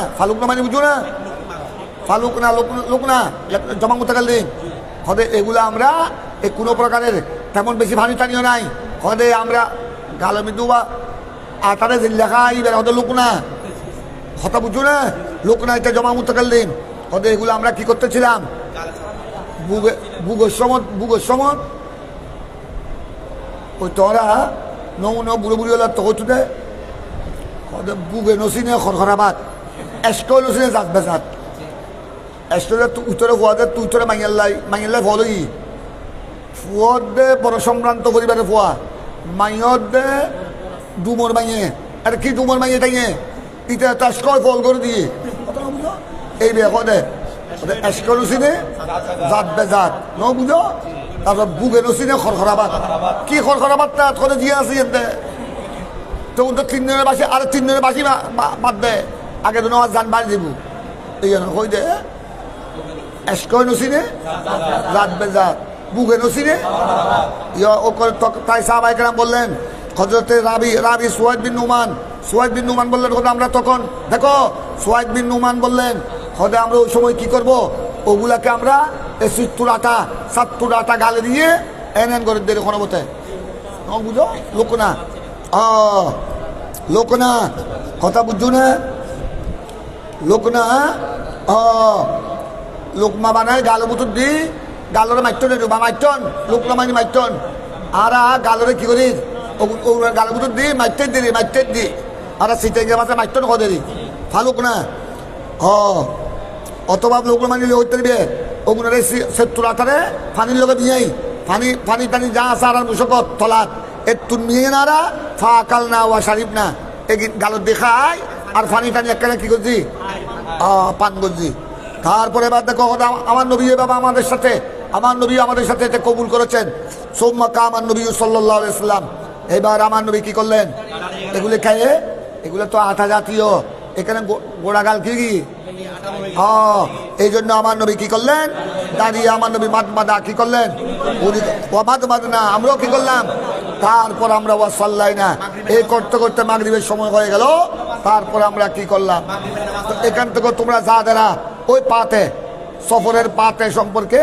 মানে বুঝো না, লোক না জমা মুতাকাল্লিম, হয়তো এগুলা আমরা কোনো প্রকারের তেমন বেশি ভানি টানিও নাই। হয়তো আমরা গালো মৃদু বা আটারে লেখা আইবে, হয়তো লোক না, কথা বুঝো না, লোক না, এটা জমা মুতাকাল্লিম। হয়তো এগুলো আমরা কি করতেছিলাম, বুগের সমত ওই তোরা বুড়ো হলো তো বুগে নসিনে খরখরাবাদ এসকো নসিনে জাত বেজাত এসকলে উত্তরে ফুয়াদের তুই উত্তরে মাইয়াল্লাই ফলই ফুয়ত দে বড় সম্ভ্রান্ত পরিবারে ফুয়া, মাইয়ত দে ডুমর মাইয়ে, আর কি ডুমর মাইয়ে টাইয়ে ইটা তাস্কয় ফল করে দিয়ে এই বে দে এসকো নসিনে জাত বেজাত ন বুঝো। তারপর বুগে নসিনে খরখরাবাদ, কি খরখরাবাদ তা করে দিয়ে আসি এতে তো 3 দিনের বাসি, আর 3 দিনের বাসি বাদ দে, আগে তো নেওয়ার যান বাড়ি দিব এই জন্য কই দে এসকয় নসিনে জাত বেজাত, বুগে নসিনে তাই সাহাবায়ে কেরাম বললেন। হযরতে রাবি সুয়াইদ বিন নুমান বললেন, আমরা তখন দেখো সুয়াইদ বিন নুমান বললেন, হতে আমরা ওই সময় কি করব, ওগুলাকে আমরা এই 70 আটা গালে দিয়ে এন করে দিয়ে কোনো মতে বুঝো লোক না লোক না কথা বুঝছো না লোক না লোকমা বানায় গালো বুতুর দি গালরে মাইটন বা মাইটন লোকনা মানি মাইটন আর গালরে কি করি গালো বুতুর দি মাইটের দি আর সিটে গিয়ে মাসে মাইটন কদে দি ফালুক না অথবা লোক মানিলে হইতে দিবে ওগুলো 70 আটারে পানির লোকে নিয়েই পানি টানি যা আছে আর মুসকত তলাত একটু নিয়ে নারা ফা কাল না ওয়া শারিফ না এগিন গালত দেখায় আর পানি টানি একটা কি করছি পান করছি। তারপরে এবার দেখো আমার নবী বাবা আমাদের সাথে এটা কবুল করেছেন। সোম্মা কামান নবী সাল্লাল্লাহু আলাইহি ওয়াসাল্লাম, এবার আমার নবী কি করলেন, এগুলো খাইয়ে এগুলো তো আঠা জাতীয়, এখানে গোড়াগাল কি এই জন্য আমার নবী কি করলেন, দাঁড়িয়ে আমার নবী মাদমাদা কি করলেন, মাদ না আমরাও কি করলাম। তারপর আমরা ওয়াসাল্লাই না এই করতে করতে মাগরিবের সময় হয়ে গেল। তারপর আমরা কি করলাম, এখান থেকে তোমরা যাদেরা ওই পাতে সফরের পাতে সম্পর্কে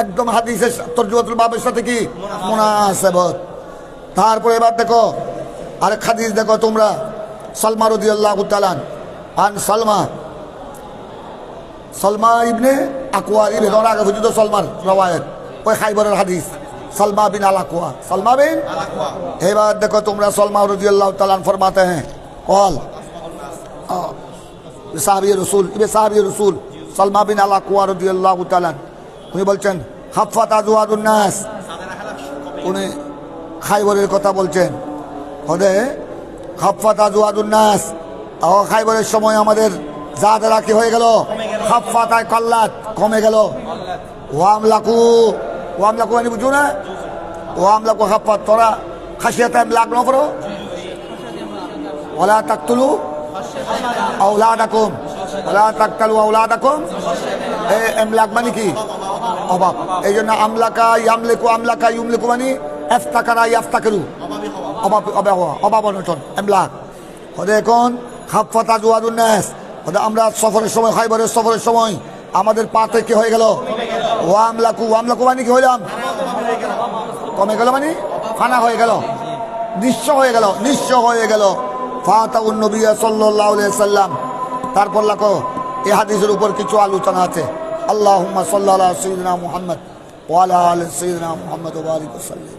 একদম হাদিসের তরজুমাতুল বাবের সাথে কি মুনাসাবাত। তারপরে এবার দেখো আরেক হাদিস দেখো তোমরা, সালমা রাদিয়াল্লাহু তাআলা আন সালমা ইবনে আকওয়া ধর আগে বুঝতো সালমার রওয়ায়াত ওই খাইবরের হাদিস সালমা বিন আল আকওয়া এবার দেখো তোমরা সালমা রাদিয়াল্লাহু তাআলা ফরমাতে हैं কল সাহাবী রাসূল সালমা বিন আল আকওয়া রাদিয়াল্লাহু তাআলা উনি বলছেন হাফাত আজওয়াদুন নাস, উনি খাইবরের কথা বলছেন। হদে হাফাত আজওয়াদুন নাস, খাইবরের সময় আমাদের যাদেরা কি হয়ে গেল, হাফাতায় কল্লাত কমে গেল। ওয়ামলাকু মানে বুঝো না, ওয়ামলাকু হাফাত তোরা খাসিয়াতে লাগ না করো, ওয়ালা তাকতুলু আওলাদাকুম এমলাক মানে কি অভাব। এই জন্য আমলাকা ইউমলিকু মানে ইফতাকারা ইয়াফতাকিরু অভাব অনটন এমলাক। হদে এখন হাফাত আজওয়াদুন নাস, হদে আমরা সফরের সময় খাইবরের সফরের সময় আমাদের পাতে কি হয়ে গেল, ওয়ামলাকু মানে কি হইলাম, কমে গেল মানে ফানা হয়ে গেল, নিঃস্ব হয়ে গেল। ফাতাউন নবী সাল্লাল্লাহু আলাইহি ওয়াসাল্লাম। তারপর লাখো এই হাদিসের উপর কিছু আলোচনা আছে। আল্লাহুম্মা সাল্লি আলা সাইয়্যিদিনা মুহাম্মদ ওয়া আলা আলি সাইয়্যিদিনা মুহাম্মদ ওয়া বারিক ওয়া সাল্লিম।